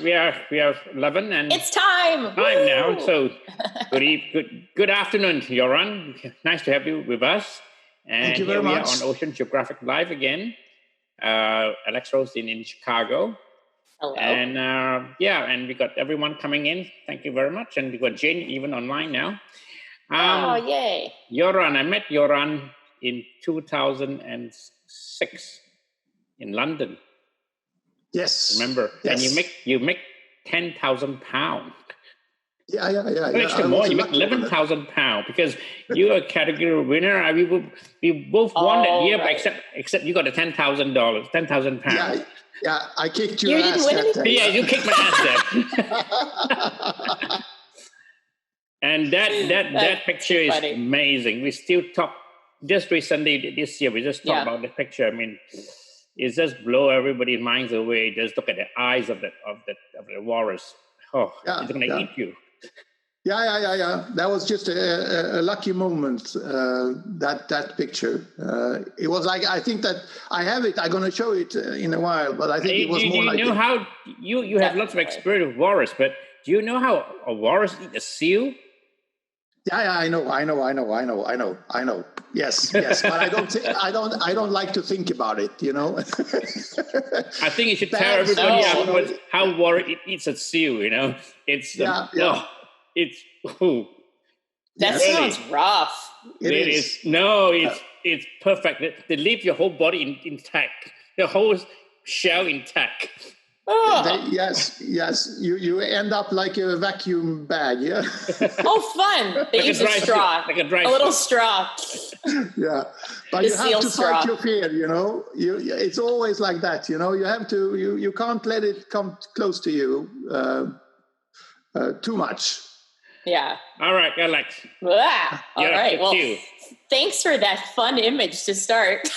we are 11 and it's time now. So good afternoon, Göran. Nice to have you with us. And thank you very here we much. are on Ocean Geographic Live again. Alex Rose in Chicago. Hello. And and we got everyone coming in. Thank you very much. And we got Jane even online now. Yay. Göran, I met Göran in 2006 in London. Yes. Remember? Yes. And you make 10,000 pounds. Yeah. Actually, more. You make 11,000 pounds because you're a category winner. We both won that year, right. but except you got a $10,000, 10,000 pounds. Yeah. I kicked your You ass didn't win that day. Yeah, you kicked my ass there. And that picture is funny. amazing. We still talk just recently this year. We just talked about the picture. I mean, it just blow everybody's minds away. Just look at the eyes of the walrus. Oh, it's gonna eat you. Yeah. That was just a lucky moment. That picture. It was like, I think that I have it. I'm gonna show it in a while, but I think it was more like. You know how you have lots of experience with walrus, but do you know how a walrus eat a seal? Yeah, I know. Yes, but I don't like to think about it, you know. I think you should tell everybody afterwards how walrus eats a seal, you know. It's that really sounds rough. It is. No, it's perfect. They leave your whole body intact, the whole shell intact. Yes. You end up like a vacuum bag, yeah. Oh, fun! They use a straw, like a little straw. Yeah, but you have to fight your fear. You know, it's always like that. You know, you have to. You can't let it come close to you too much. Yeah. All right, Alex. All right. Well, thanks for that fun image to start.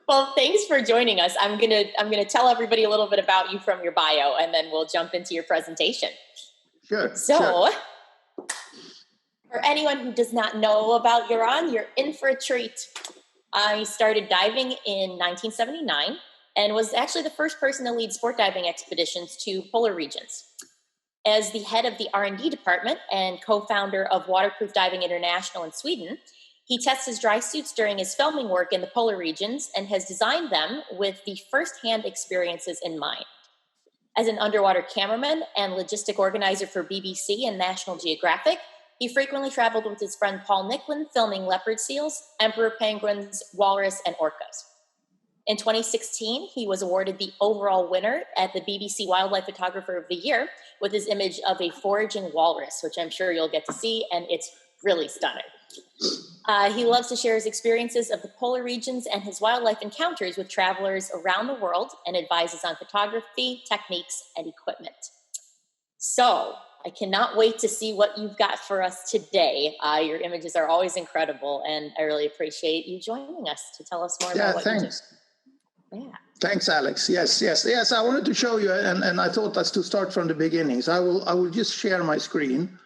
Well, thanks for joining us. I'm gonna tell everybody a little bit about you from your bio, and then we'll jump into your presentation. Sure. So, for anyone who does not know about Göran, you're in for a treat. I started diving in 1979 and was actually the first person to lead sport diving expeditions to polar regions. As the head of the R&D department and co-founder of Waterproof Diving International in Sweden, he tests his dry suits during his filming work in the polar regions and has designed them with the first-hand experiences in mind. As an underwater cameraman and logistic organizer for BBC and National Geographic, he frequently traveled with his friend Paul Nicklin, filming leopard seals, emperor penguins, walrus, and orcas. In 2016, he was awarded the overall winner at the BBC Wildlife Photographer of the Year with his image of a foraging walrus, which I'm sure you'll get to see, and it's really stunning. He loves to share his experiences of the polar regions and his wildlife encounters with travelers around the world and advises on photography, techniques, and equipment. So I cannot wait to see what you've got for us today. Your images are always incredible, and I really appreciate you joining us to tell us more about what you do. Yeah. Thanks, Alex. Yes. I wanted to show you, and I thought that's to start from the beginning. So I will just share my screen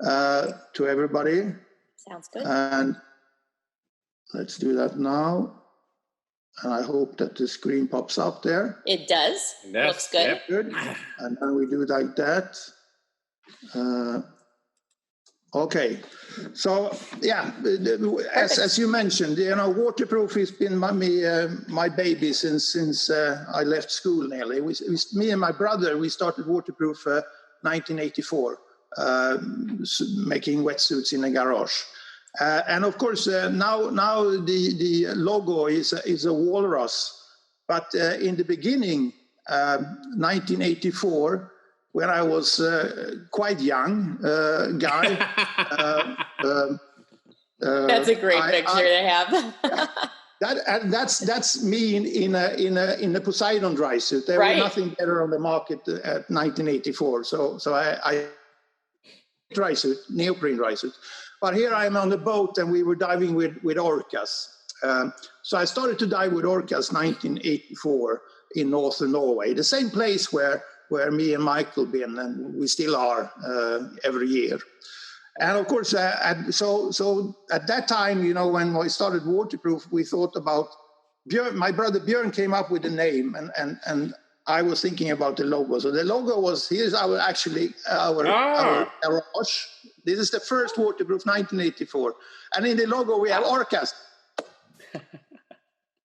to everybody. Sounds good. And let's do that now. And I hope that the screen pops up there. It does. Looks good. Yep. Good. And then we do like that. Okay. So as you mentioned, you know, waterproof has been my baby since I left school nearly. Me and my brother, we started waterproof 1984. Making wetsuits in a garage, and of course now the logo is a walrus, but in the beginning, 1984, when I was quite young guy. That's a great picture to have. That's me in a Poseidon dry suit. There was nothing better on the market at 1984. So I dry suit, neoprene dry suit. But here I'm on the boat and we were diving with orcas. So I started to dive with orcas 1984 in northern Norway, the same place where me and Michael been, and we still are every year. And of course, so at that time, you know, when we started waterproof, we thought about Björn. My brother Björn came up with the name, and I was thinking about the logo. So the logo was, here's our garage. This is the first waterproof 1984. And in the logo, we have orcas.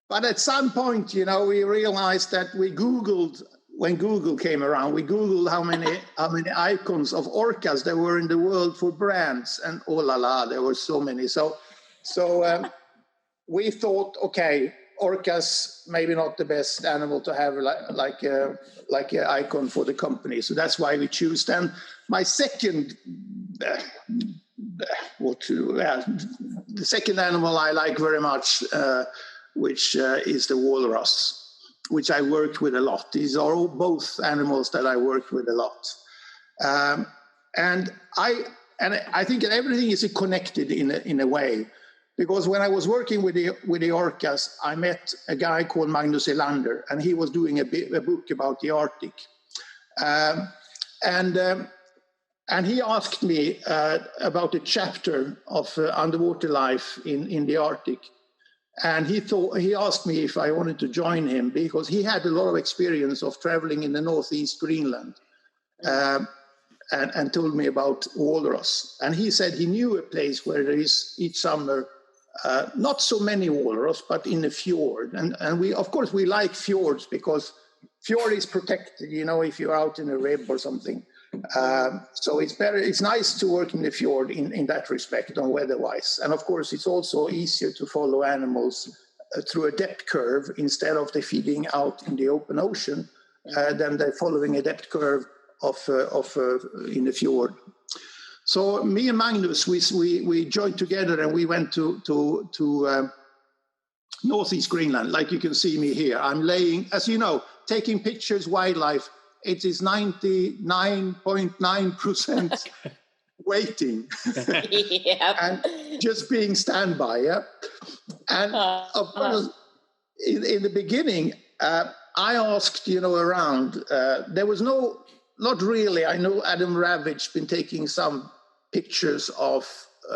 But at some point, you know, we realized that we Googled, when Google came around, we Googled how many icons of orcas there were in the world for brands. And oh la la, there were so many. So we thought, okay, orcas maybe not the best animal to have like an icon for the company. So that's why we choose them. My second, the second animal I like very much, which is the walrus, which I worked with a lot. These are all both animals that I worked with a lot. And I think everything is connected in a way. Because when I was working with the orcas, I met a guy called Magnus Elander, and he was doing a book about the Arctic. And he asked me about a chapter of underwater life in the Arctic. And he asked me if I wanted to join him because he had a lot of experience of traveling in the northeast Greenland. And told me about walrus. And he said he knew a place where there is each summer not so many walrus, but in a fjord. And we, of course, we like fjords because fjord is protected, you know, if you're out in a rib or something. So it's nice to work in the fjord in that respect on weather-wise. And of course, it's also easier to follow animals through a depth curve instead of they feeding out in the open ocean than they're following a depth curve in the fjord. So me and Magnus, we joined together and we went to northeast Greenland. Like you can see me here. I'm laying, as you know, taking pictures, wildlife. It is 99.9% waiting. And just being standby. Yeah. And of course, in the beginning, I asked, you know, around. There was not really. I know Adam Ravitch been taking some pictures of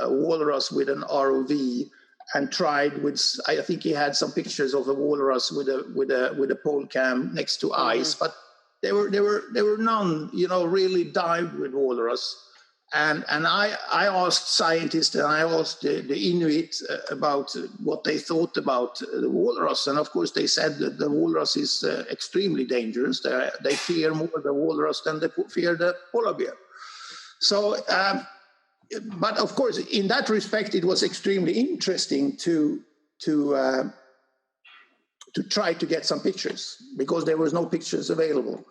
walrus with an ROV and tried with. I think he had some pictures of a walrus with a pole cam next to ice, but there were none, you know, really dived with walrus. And I asked scientists and I asked the Inuit about what they thought about the walrus. And of course, they said that the walrus is extremely dangerous. They fear more the walrus than they fear the polar bear. So, but of course, in that respect, it was extremely interesting to try to get some pictures because there was no pictures available.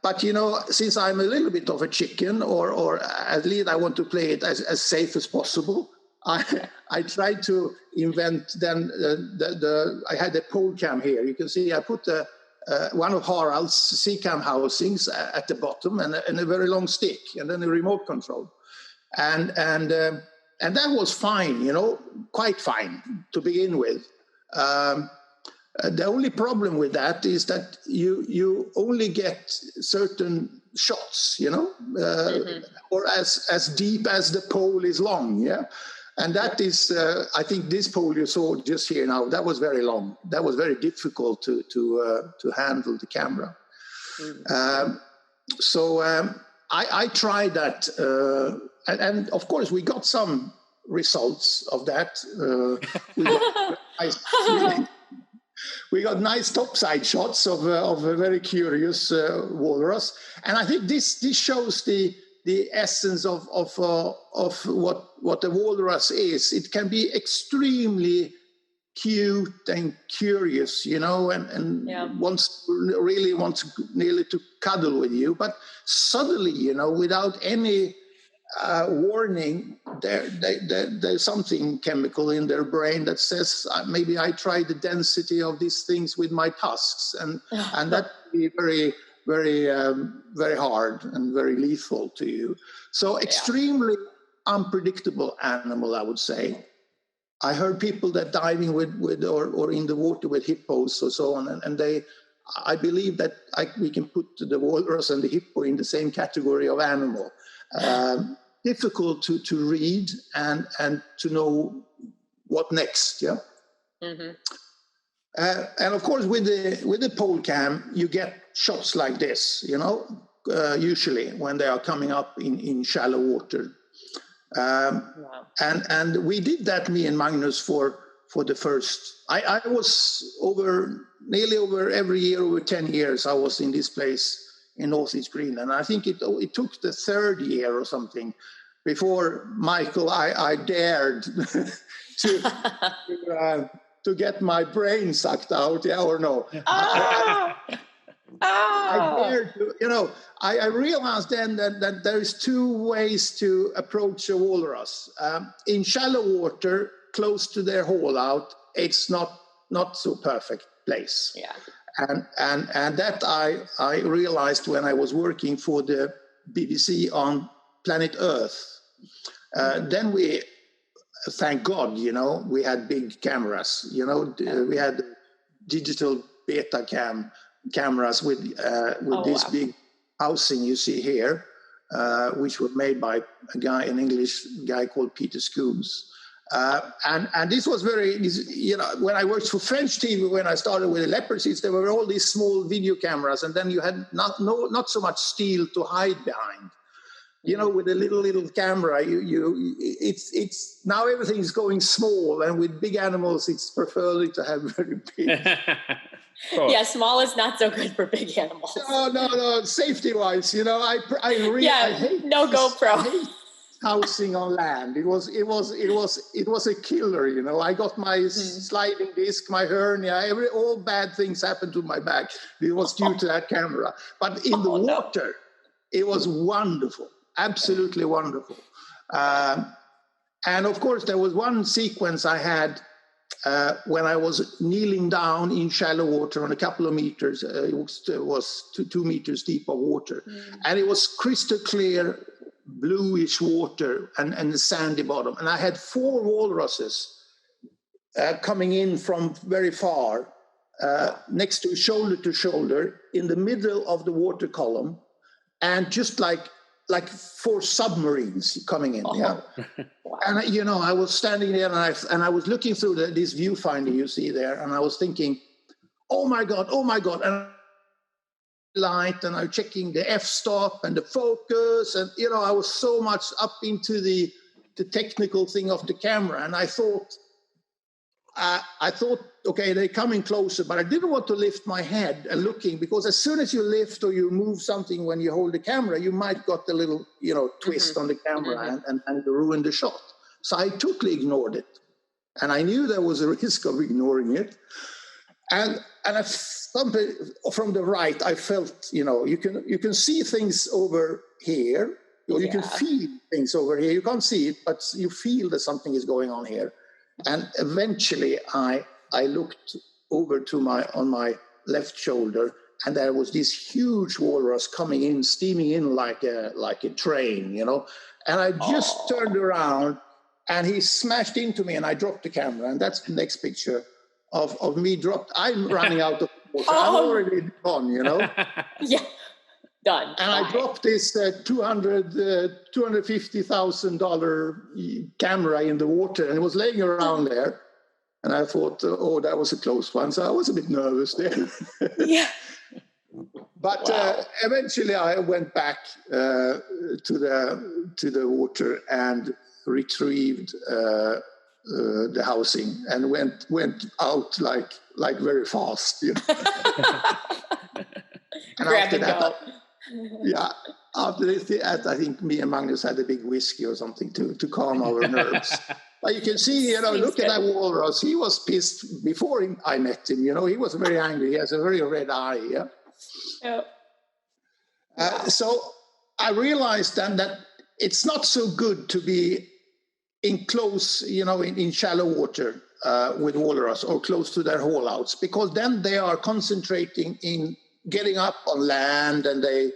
But, you know, since I'm a little bit of a chicken, or at least I want to play it as safe as possible, I tried to invent then I had a pole cam here. You can see I put one of Harald's C-cam housings at the bottom and a very long stick and then a remote control. And that was fine, you know, quite fine to begin with. The only problem with that is that you only get certain shots, you know, or as deep as the pole is long, yeah. And that is, I think, this pole you saw just here now. That was very long. That was very difficult to handle the camera. So I tried that, and of course we got some results of that. We got nice topside shots of a very curious walrus, and I think this shows the essence of what the walrus is. It can be extremely cute and curious, you know, and wants nearly to cuddle with you, but suddenly, you know, without any warning, there's something chemical in their brain that says maybe I tried the density of these things with my tusks, and that can be very, very, very hard and very lethal to you. So extremely unpredictable animal, I would say. I heard people that diving with or in the water with hippos or so on, and I believe that we can put the walrus and the hippo in the same category of animal. Difficult to read and to know what next, yeah. And of course, with the pole cam, you get shots like this, usually when they are coming up in shallow water. Wow. And we did that, me and Magnus, for the first. I was nearly over every year, over 10 years, I was in this place in Northeast Greenland. I think it took the third year or something before, Michael, I dared to get my brain sucked out, yeah or no? I dared to, I realized then that there's two ways to approach a walrus. In shallow water, close to their haul out, it's not so perfect place. Yeah. And that I realized when I was working for the BBC on Planet Earth. Then we, thank God, we had big cameras. We had digital beta cameras with this big housing you see here, which were made by an English guy called Peter Scooms. And this was very, when I worked for French TV, when I started with the Leopard Seals, there were all these small video cameras, and then you had not so much steel to hide behind. With a little camera, it's now everything's going small, and with big animals, it's preferred to have very big. Yeah, small is not so good for big animals. No, safety-wise, I hate no GoPro. I hate housing on land. It was a killer. I got my sliding disc, my hernia, all bad things happened to my back. It was due to that camera. But in the water, it was wonderful. Absolutely wonderful. And of course, there was one sequence I had when I was kneeling down in shallow water on a couple of meters. It was 2 meters deep of water. And it was crystal clear, bluish water and a sandy bottom. And I had 4 walruses coming in from very far, next to shoulder in the middle of the water column, and just like 4 submarines coming in. Yeah. And I was standing there and I was looking through this viewfinder you see there, and I was thinking, oh my God. And light, and I'm checking the f-stop and the focus, and I was so much up into the technical thing of the camera, and I thought, okay, they're coming closer, but I didn't want to lift my head and looking, because as soon as you lift or you move something when you hold the camera, you might got a little, twist on the camera and ruin the shot. So I totally ignored it, and I knew there was a risk of ignoring it. And from the right, I felt, you can see things over here, or you can feel things over here. You can't see it, but you feel that something is going on here. And eventually, I looked over on my left shoulder, and there was this huge walrus coming in, steaming in like a train, And I just turned around, and he smashed into me, and I dropped the camera. And that's the next picture of me dropped. I'm running out of water. I'm already gone, Yeah, done. And I dropped this $250,000 camera in the water, and it was laying around there. And I thought, that was a close one. So I was a bit nervous there. Yeah. But eventually I went back to the water and retrieved the housing and went out like very fast. And grab and go. After that, I think me and Magnus had a big whiskey or something to calm our nerves. But you can see, look at that walrus. He was pissed before I met him. He was very angry. He has a very red eye. Yeah. So I realized then that it's not so good to be in close, in shallow water with walrus or close to their haul outs, because then they are concentrating in getting up on land, and they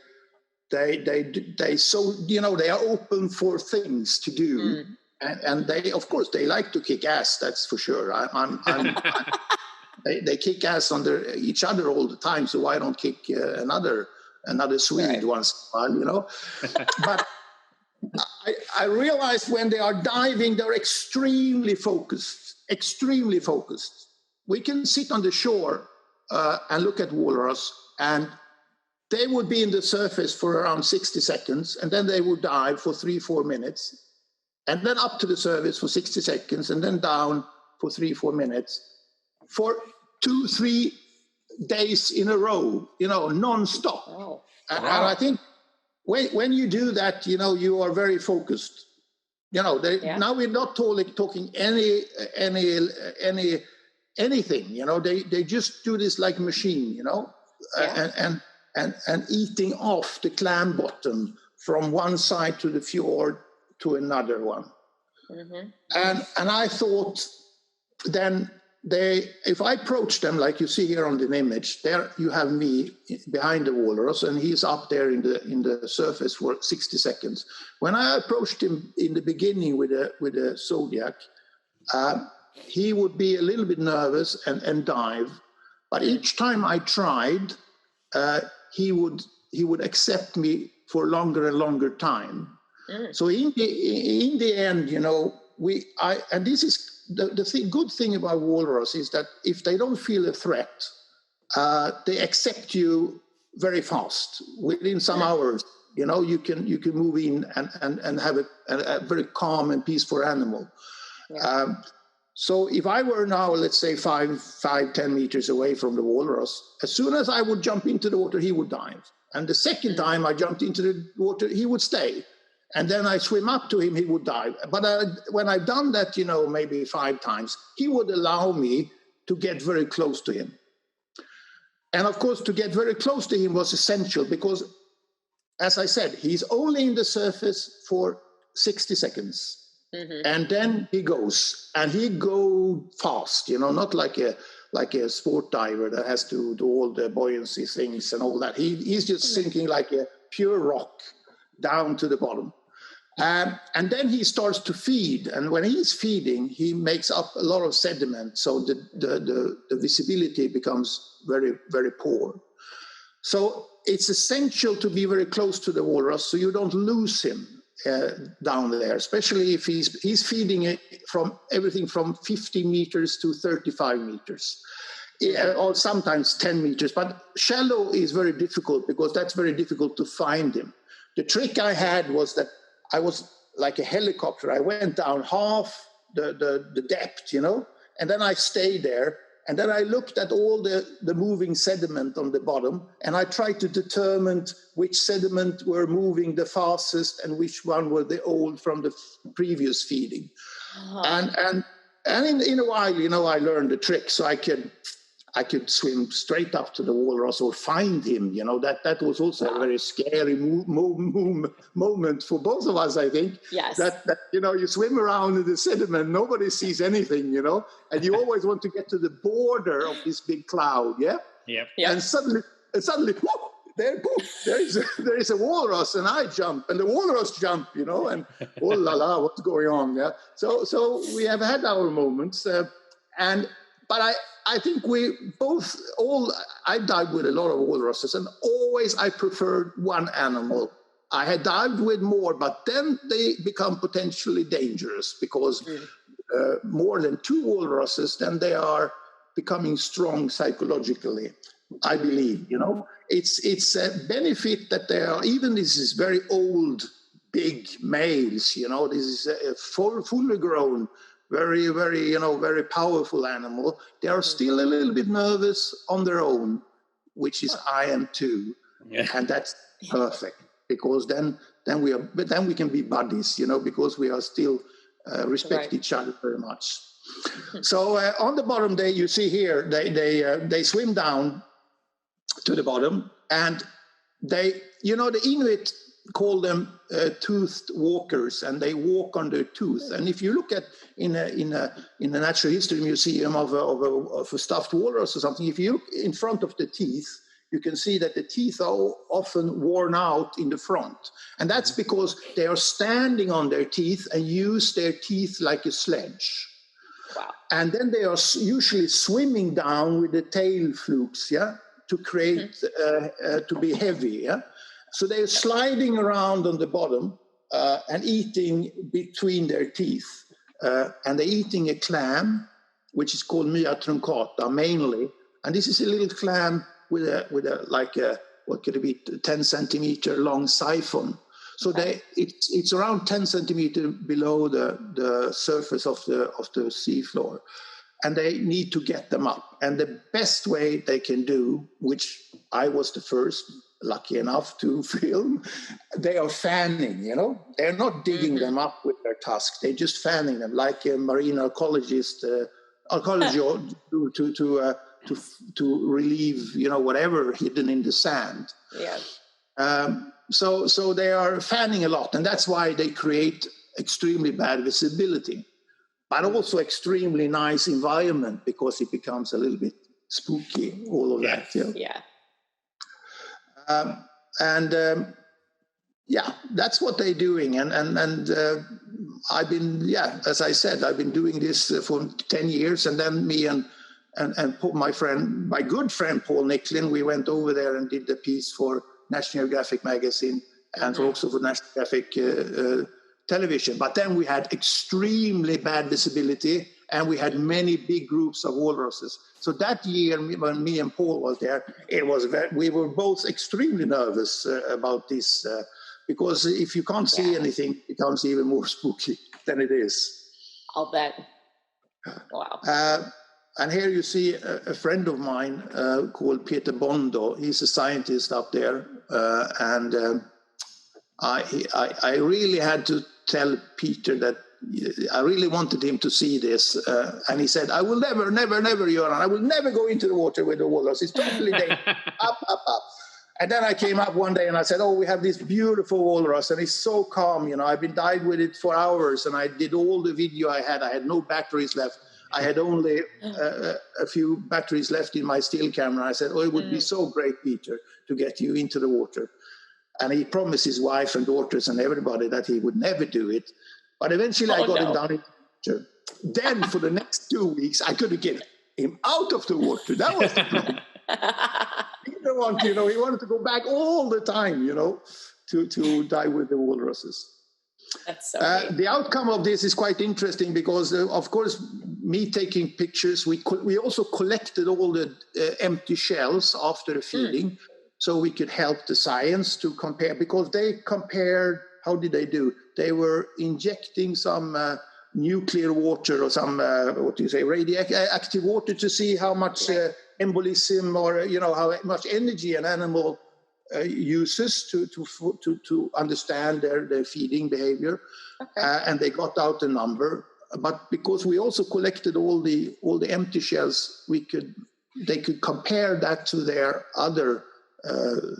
are open for things to do, and they, of course, they like to kick ass. That's for sure. They kick ass under each other all the time. So why don't kick another Swede once in a while, But I realized when they are diving, they're extremely focused. we can sit on the shore and look at walrus, and they would be in the surface for around 60 seconds, and then they would dive for 3-4 minutes, and then up to the surface for 60 seconds, and then down for 3-4 minutes, for 2-3 days in a row, non-stop. Oh, wow. And I think when you do that, you are very focused. Now we're not talking anything. They just do this like a machine. And eating off the clam bottom from one side to the fjord to another one. Mm-hmm. And I thought then if I approach them like you see here on the image, there you have me behind the walrus, and he's up there in the surface for 60 seconds. When I approached him in the beginning with a Zodiac, he would be a little bit nervous and dive, but each time I tried, he would accept me for longer and longer time. So in the end, and this is the good thing about walrus is that if they don't feel a threat, they accept you very fast. Within some hours, you can move in and have a very calm and peaceful animal. Yeah. So if I were now, let's say 5-10 meters away from the walrus, as soon as I would jump into the water, he would dive. And the second time I jumped into the water, he would stay. And then I swim up to him, he would dive. But when I've done that, maybe 5 times, he would allow me to get very close to him. And of course, to get very close to him was essential because, as I said, he's only in the surface for 60 seconds. Mm-hmm. And then he goes, and he go fast, not like a sport diver that has to do all the buoyancy things and all that. He's just sinking like a pure rock down to the bottom. And then he starts to feed, and when he's feeding, he makes up a lot of sediment, so the visibility becomes very, very poor. So it's essential to be very close to the walrus so you don't lose him down there, especially if he's feeding it from everything from 50 meters to 35 meters, or sometimes 10 meters. But shallow is very difficult because that's very difficult to find him. The trick I had was that I was like a helicopter. I went down half the depth, and then I stayed there. And then I looked at all the moving sediment on the bottom, and I tried to determine which sediment were moving the fastest and which one were the old from the previous feeding. Uh-huh. And in a while, I learned the trick, so I could swim straight up to the walrus or find him. That was also a very scary moment for both of us, I think. Yes. That you swim around in the sediment, nobody sees anything, and you always want to get to the border of this big cloud, yeah? Yep. And suddenly, whoop, there is a walrus, and I jump, and the walrus jump, and oh la la, what's going on? Yeah. So we have had our moments, but I think I dived with a lot of walruses, and always I preferred one animal. I had dived with more, but then they become potentially dangerous because more than 2 walruses, then they are becoming strong psychologically, I believe, It's a benefit that they are, even this is very old, big males, this is a fully grown, very, very, very powerful animal. They are still a little bit nervous on their own, which is I am too. Yeah. And that's perfect because then we can be buddies, because we are still respect each other very much. So on the bottom, you see here, they swim down to the bottom, and the Inuit call them toothed walkers, and they walk on their tooth. And if you look at in a natural history museum of a stuffed walrus or something, if you look in front of the teeth, you can see that the teeth are often worn out in the front, and that's because they are standing on their teeth and use their teeth like a sledge. Wow. And then they are usually swimming down with the tail flukes, to create to be heavy, So they're sliding around on the bottom and eating between their teeth. And they're eating a clam, which is called Mya truncata mainly. And this is a little clam with a like a, what could it be, 10 centimeter long siphon. So it's around 10 centimeter below the surface of the seafloor. And they need to get them up. And the best way they can do, which I was the first lucky enough to film, they are fanning, you know. They're not digging them up with their tusks. They're just fanning them like a marine archaeologist, to relieve, you know, whatever hidden in the sand. Yeah. So they are fanning a lot, and that's why they create extremely bad visibility, but also extremely nice environment because it becomes a little bit spooky, all of that. You know? Yeah. That's what they're doing. And I've been, as I said, I've been doing this for 10 years. And then me and Paul, my good friend, Paul Nicklin, we went over there and did the piece for National Geographic magazine and also for National Geographic television. But then we had extremely bad visibility and we had many big groups of walruses. So that year, when me and Paul was there, we were both extremely nervous about this because if you can't see anything, it becomes even more spooky than it is. I'll bet. Wow. And here you see a friend of mine called Peter Bondo. He's a scientist up there. I really had to tell Peter that I really wanted him to see this. And he said, I will never, Göran, I will never go into the water with the walrus. It's totally dangerous. Up. And then I came up one day and I said, we have this beautiful walrus and it's so calm. You know, I've been diving with it for hours and I did all the video I had. I had no batteries left. I had only a few batteries left in my still camera. I said, it would be so great, Peter, to get you into the water. And he promised his wife and daughters and everybody that he would never do it. But eventually I got him down into the water. Then for the next 2 weeks, I couldn't get him out of the water. That was the problem. He didn't want, he wanted to go back all the time, to dive with the walruses. That's so the outcome of this is quite interesting because, of course, me taking pictures, we also collected all the empty shells after the feeding so we could help the science to compare, because they compared, how did they do? They were injecting some nuclear water or some, radioactive water to see how much embolism or, how much energy an animal uses to understand their feeding behavior. And they got out a number. But because we also collected all the empty shells, they could compare that to their other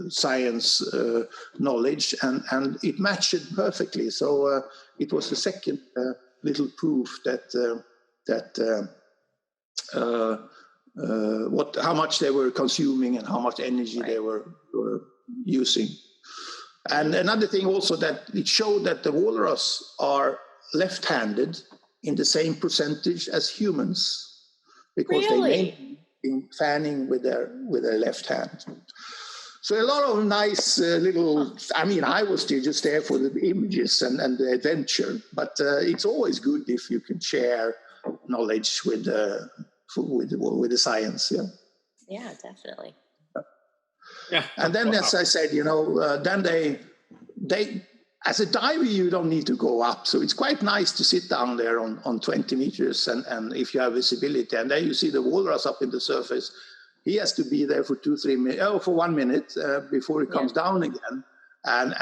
science knowledge, and it matched it perfectly. So it was the second little proof that how much they were consuming and how much energy they were using. And another thing also, that it showed that the walrus are left-handed in the same percentage as humans, because they mainly been fanning with their left hand. So a lot of nice little, I was still just there for the images and the adventure, but it's always good if you can share knowledge with the science. Yeah, definitely. Yeah. And then, as I said, then they as a diver, you don't need to go up. So it's quite nice to sit down there on 20 meters and if you have visibility, and then you see the walrus up in the surface. He has to be there for 2-3 minutes, for 1 minute before he comes down again. And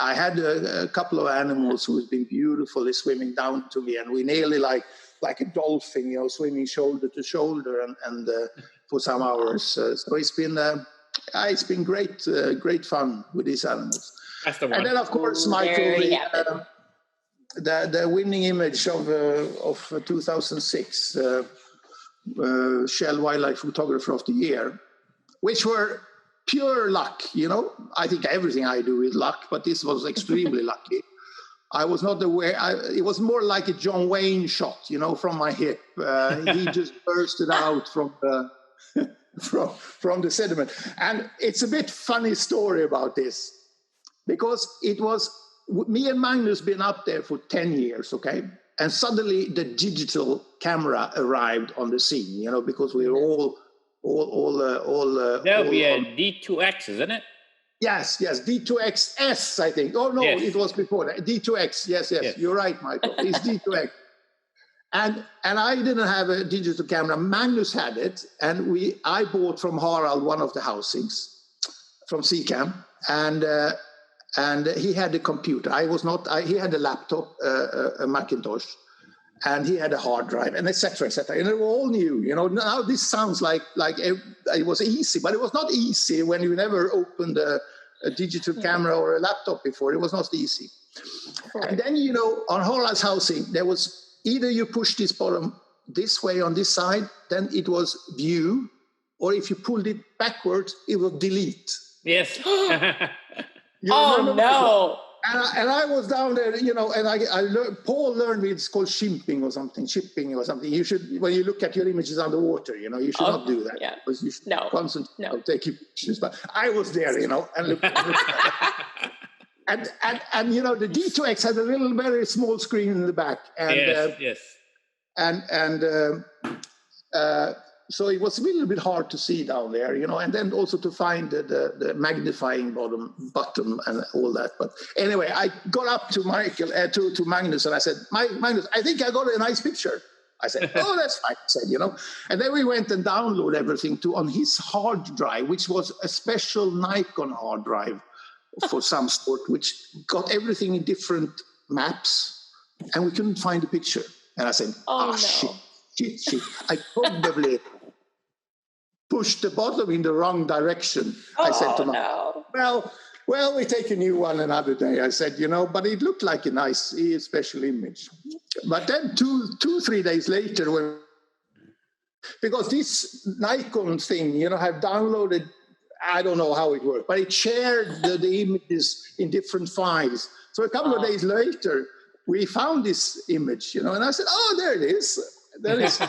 I had a couple of animals who've been beautifully swimming down to me, and we nearly like a dolphin, swimming shoulder to shoulder and for some hours. So it's been great fun with these animals. That's the one. And then, of course, Michael, the winning image of 2006 Shell Wildlife Photographer of the Year, which were pure luck. I think everything I do is luck, but this was extremely lucky. I was not aware. It was more like a John Wayne shot, from my hip. He just bursted out from the sediment. And it's a bit funny story about this, because it was me and Magnus been up there for 10 years, okay? And suddenly the digital camera arrived on the scene, because we were all There'll be a D2X, isn't it? Yes, D2XS, I think. Oh, no, It was before that. D2X, yes. You're right, Michael. It's D2X. And I didn't have a digital camera. Magnus had it, and I bought from Harald one of the housings from Seacam, and he had a computer. He had a laptop, a Macintosh, and he had a hard drive, and et cetera, et cetera. And they were all new. Now this sounds like it was easy, but it was not easy when you never opened a digital camera or a laptop before. It was not easy. Right. And then, on Harald's housing, there was either you push this bottom this way on this side, then it was view, or if you pulled it backwards, it was delete. Yes. Oh, no. And I was down there, and I learned, Paul learned me, it's called shipping or something. You should, when you look at your images underwater, you should not do that. Yeah. Because you should concentrate on taking pictures. But I was there, and looked and the D2X had a little, very small screen in the back. And, yes. So it was a little bit hard to see down there, and then also to find the magnifying button and all that. But anyway, I got up to to Magnus, and I said, Magnus, I think I got a nice picture. I said, oh, that's fine. I said, and then we went and downloaded everything on his hard drive, which was a special Nikon hard drive for some sort, which got everything in different maps, and we couldn't find the picture. And I said, no. Shit. I probably pushed the bottom in the wrong direction. I said to myself, well, we take a new one another day. I said, but it looked like a nice special image. But then 3 days later, because this Nikon thing, have downloaded, I don't know how it worked, but it shared the images in different files. So a couple of days later, we found this image, and I said, oh, there it is. That is,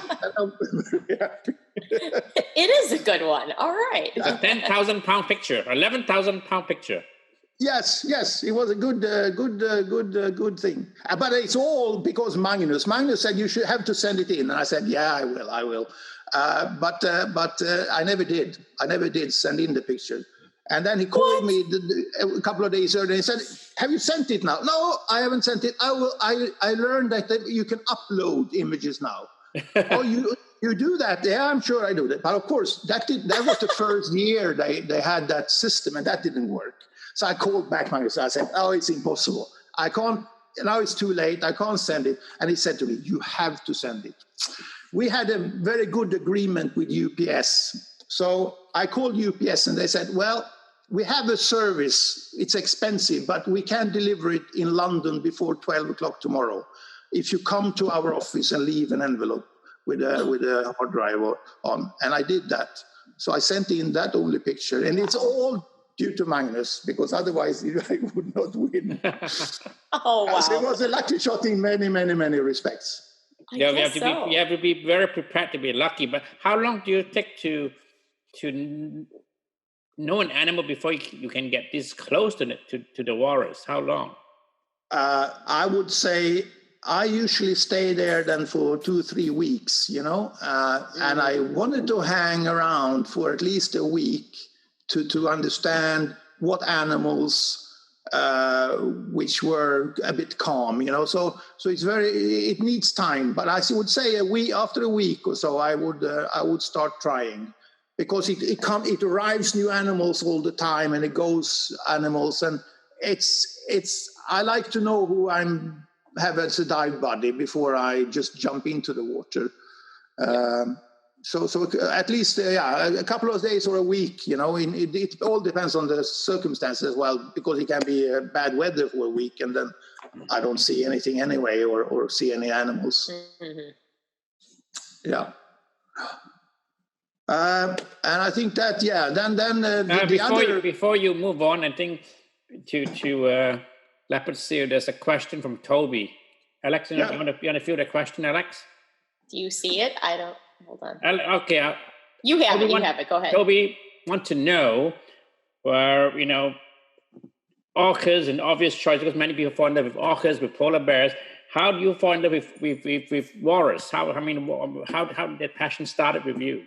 it is a good one. All right. It's a 10,000-pound picture, 11,000-pound picture. Yes, it was a good thing. But it's all because Magnus said you should have to send it in, and I said, yeah, I will. But I never did. I never did send in the picture. And then he called me a couple of days earlier and he said, have you sent it now? No, I haven't sent it. I learned that you can upload images now. Oh, you do that? Yeah, I'm sure I do that. But of course, that was the first year they had that system, and that didn't work. So I called back myself. I said, oh, it's impossible. I can't, now it's too late. I can't send it. And he said to me, you have to send it. We had a very good agreement with UPS. So I called UPS and they said, well, we have a service. It's expensive, but we can deliver it in London before 12 o'clock tomorrow. If you come to our office and leave an envelope with a hard drive on. And I did that. So I sent in that only picture. And it's all due to Magnus, because otherwise I would not win. Oh, wow. So it was a lucky shot in many, many, many respects. You have to be very prepared to be lucky. But how long do you take to know an animal before you can get this close to the walrus? How long? I would say I usually stay there then for 2-3 weeks, and I wanted to hang around for at least a week to understand what animals which were a bit calm, So it needs time. But I would say after a week or so, I would start trying, because it arrives new animals all the time, and it goes animals, and I like to know who have as a dive buddy before I just jump into the water. So at least a couple of days or a week, it all depends on the circumstances as well, because it can be bad weather for a week and then I don't see anything anyway or see any animals. Mm-hmm. Yeah. And I think that, then before you move on, I think to Leopard Seal, there's a question from Toby. Alex, you want to field a question, Alex? Do you see it? I don't. Hold on. Okay. You have it. Go ahead. Toby want to know where, orcas and obvious choice, because many people fall in love with orcas, with polar bears. How do you find love with walrus? How did that passion started with you?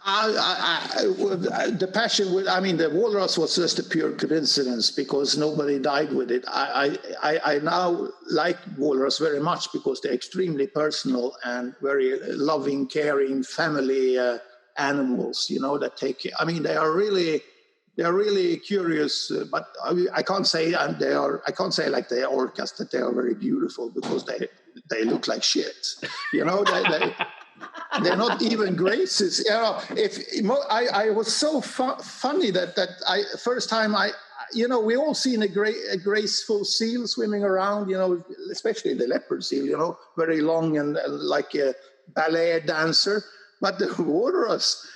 The passion with, the walrus was just a pure coincidence because nobody died with it. I now like walrus very much because they're extremely personal and very loving, caring, family animals. That take. They are really curious, but I can't say they are. I can't say like they are orcas that they are very beautiful because they look like shit. They're not even graces. I was so funny that I first time we all seen a graceful seal swimming around. Especially the leopard seal. Very long and like a ballet dancer. But the walrus,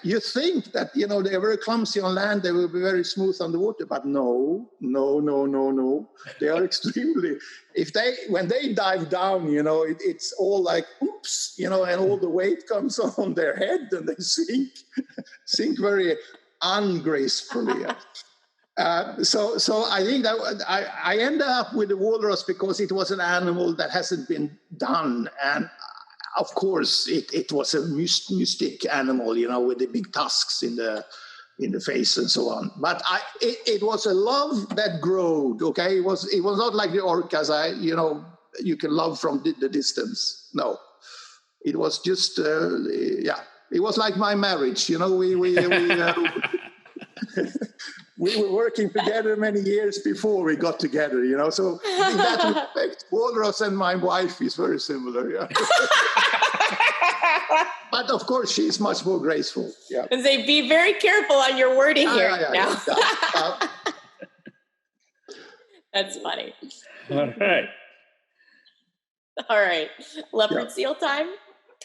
you think that they're very clumsy on land, they will be very smooth on the water, but no. They are extremely. When they dive down, it's all like oops, and all the weight comes on their head and they sink very ungracefully. So I think that I ended up with the walrus because it was an animal that hasn't been done, and of course, it was a mystic animal, with the big tusks in the face and so on. But it was a love that growed. Okay, it was not like the orcas. You can love from the distance. No, it was just It was like my marriage. We were working together many years before we got together. So in that respect, walrus and my wife is very similar. Yeah. But of course, she's much more graceful. Yeah. And say, be very careful on your wording here. Yeah. That's funny. All right. Leopard seal time.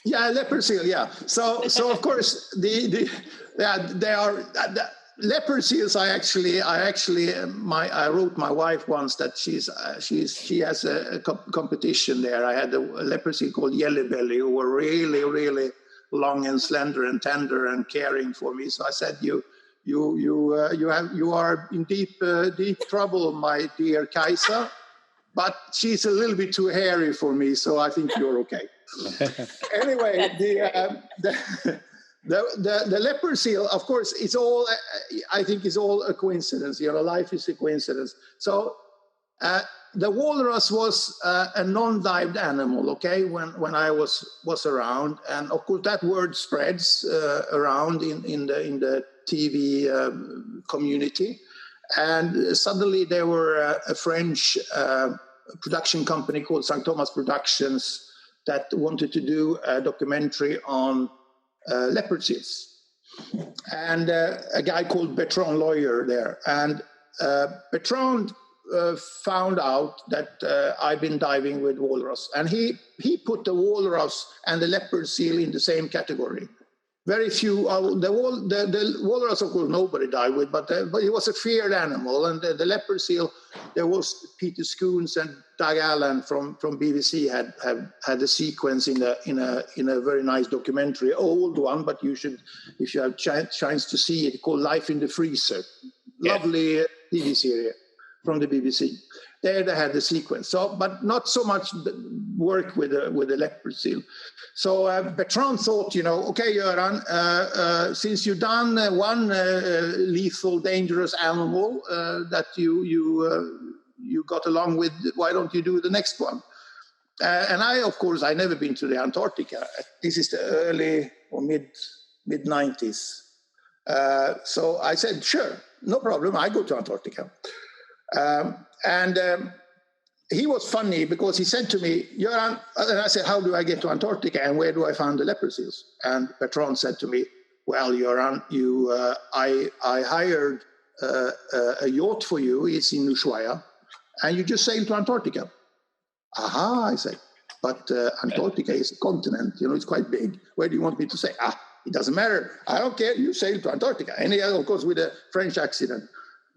Yeah, leopard seal. Yeah. So of course they are. Leopard seals. I wrote my wife once that she has a competition there. I had a leopard seal called Yellow Belly who were really, really long and slender and tender and caring for me. So I said, you are in deep trouble, my dear Kajsa, but she's a little bit too hairy for me. So I think you're okay. Anyway, the leopard seal, of course, it's all. I think it's all a coincidence. Life is a coincidence. So the walrus was a non-dived animal. Okay, when I was around, and of course that word spreads around in the TV community, and suddenly there were a French production company called St. Thomas Productions that wanted to do a documentary on leopard seals, and a guy called Bertrand Lawyer there, and Bertrand found out that I've been diving with walrus, and he put the walrus and the leopard seal in the same category. Very few. The walrus, of course, nobody died with, but it was a feared animal. And the leopard seal, there was Peter Scoons and Doug Allen from BBC had a sequence in a very nice documentary, old one, but you should, if you have chance to see it, called Life in the Freezer. Yeah. Lovely TV series from the BBC. There they had the sequence, but not so much work with the leopard seal. So Bertrand thought, okay, Göran, since you've done one lethal, dangerous animal that you got along with, why don't you do the next one? And I never been to the Antarctica. This is the early or mid 90s. So I said, sure, no problem. I go to Antarctica. He was funny because he said to me, Göran, and I said, how do I get to Antarctica and where do I find the leopard seals? And Bertrand said to me, well, Göran, I hired a yacht for you. It's in Ushuaia, and you just sail to Antarctica. Aha, I said, but Antarctica is a continent. It's quite big. Where do you want me to say? It doesn't matter. I don't care. You sail to Antarctica. And he, of course, with a French accent.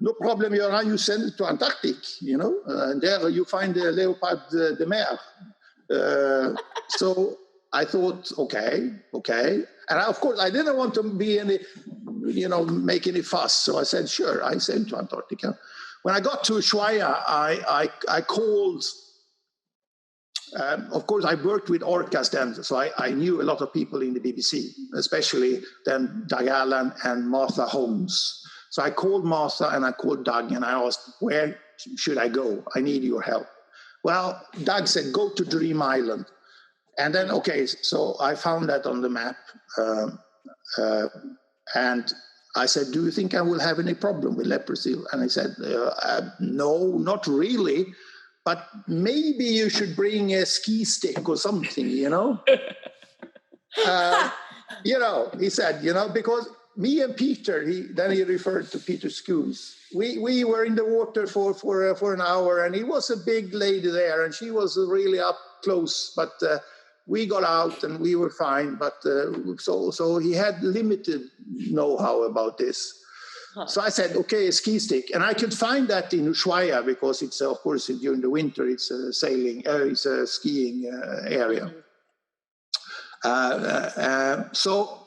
No problem, Göran, you send it to Antarctic, and there you find the Leopard de mer. So I thought, okay. And of course, I didn't want to be make any fuss. So I said, sure, I send to Antarctica. When I got to Ushuaia, I called Of course, I worked with orcas then, so I knew a lot of people in the BBC, especially then Doug Allen and Martha Holmes. So I called Martha and I called Doug and I asked, where should I go? I need your help. Well, Doug said, go to Dream Island. And then, okay, so I found that on the map. And I said, do you think I will have any problem with leopard seal? And he said, no, not really. But maybe you should bring a ski stick or something, you know? He said, because me and Peter, then he referred to Peter Schoons. We were in the water for an hour, and he was a big lady there, and she was really up close, but we got out and we were fine. But so he had limited know-how about this. So I said, okay, a ski stick. And I could find that in Ushuaia because it's, of course, during the winter, it's a skiing area. So,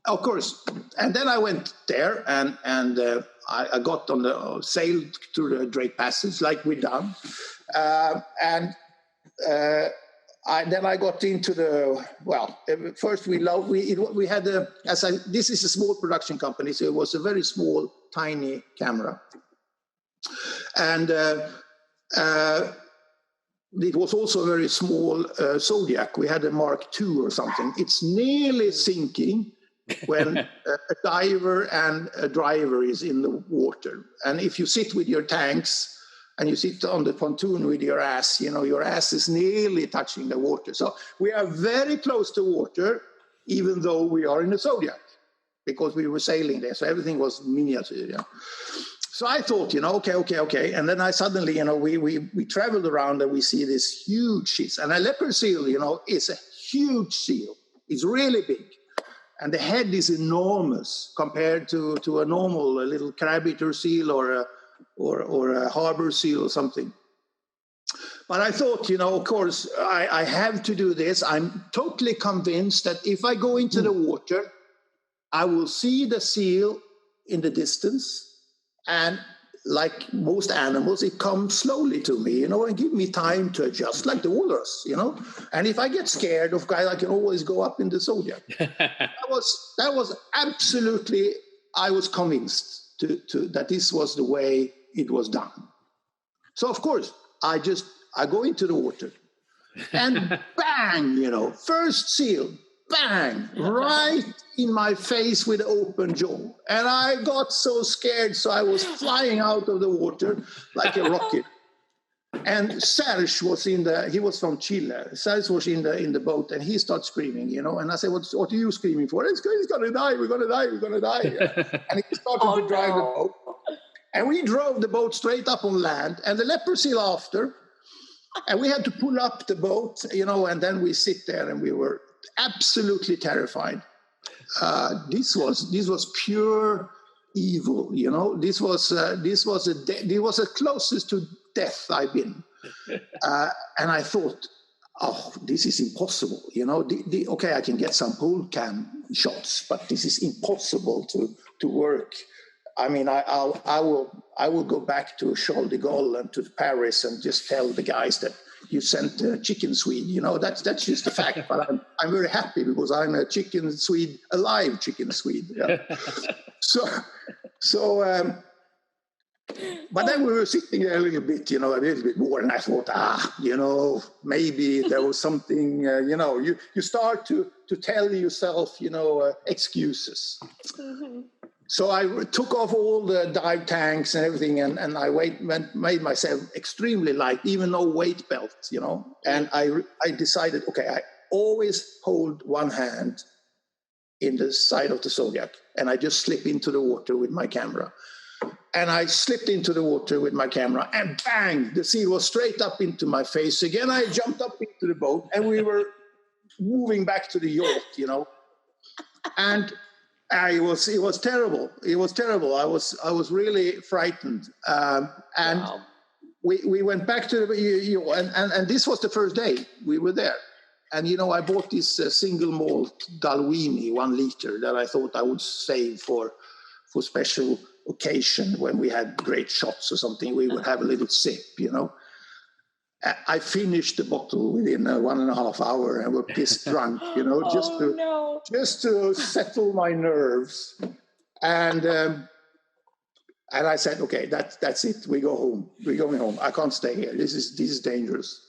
of course, and then I went there and I got on the sailed through the Drake Passage like we done. Then I got into first we had this is a small production company, so it was a very small, tiny camera. And it was also a very small Zodiac. We had a Mark II or something. It's nearly sinking when a diver and a driver is in the water. And if you sit with your tanks, and you sit on the pontoon with your ass, your ass is nearly touching the water. So we are very close to water, even though we are in the Zodiac, because we were sailing there. So everything was miniature. So I thought, okay. And then I suddenly, we traveled around and we see this huge ships. And a leopard seal, is a huge seal. It's really big. And the head is enormous compared to a normal little crab-eater seal or a harbor seal or something. But I thought, of course, I have to do this. I'm totally convinced that if I go into the water, I will see the seal in the distance. And like most animals, it comes slowly to me, and give me time to adjust, like the walrus, And if I get scared of guys, I can always go up in the Zodiac. That was absolutely, I was convinced that this was the way it was done. So of course, I go into the water and bang, first seal, bang, right in my face with open jaw. And I got so scared, so I was flying out of the water like a rocket. And Serge he was from Chile. Serge was in the boat and he started screaming, and I said, what are you screaming for? He's going to die, we're going to die, we're going to die. And he started to drive the boat. And we drove the boat straight up on land and the leopard seal after. And we had to pull up the boat, and then we sit there and we were absolutely terrified. This was pure evil, This was the closest to death I've been. And I thought, this is impossible. Okay, I can get some pole cam shots, but this is impossible to work. I mean, I will go back to Charles de Gaulle and to Paris and just tell the guys that you sent a chicken Swede. That's just a fact. But I'm very happy because I'm a chicken Swede, a live chicken Swede. Yeah. But then we were sitting there a little bit more, and I thought, maybe there was something, you start to tell yourself, excuses. Mm-hmm. So I took off all the dive tanks and everything, and I made myself extremely light, even no weight belt, And I decided, okay, I always hold one hand in the side of the Zodiac, and I just slip into the water with my camera. And I slipped into the water with my camera, and bang, the seal was straight up into my face. Again, I jumped up into the boat, and we were moving back to the yacht, And it was terrible. It was terrible. I was really frightened. And wow. we went back to the and this was the first day we were there. And I bought this single malt Dalwhinnie 1 liter that I thought I would save for special occasion when we had great shots or something. We would have a little sip, I finished the bottle within 1.5 hours and were pissed drunk, just to settle my nerves. And I said, okay, that's it. We go home. We're going home. I can't stay here. This is dangerous.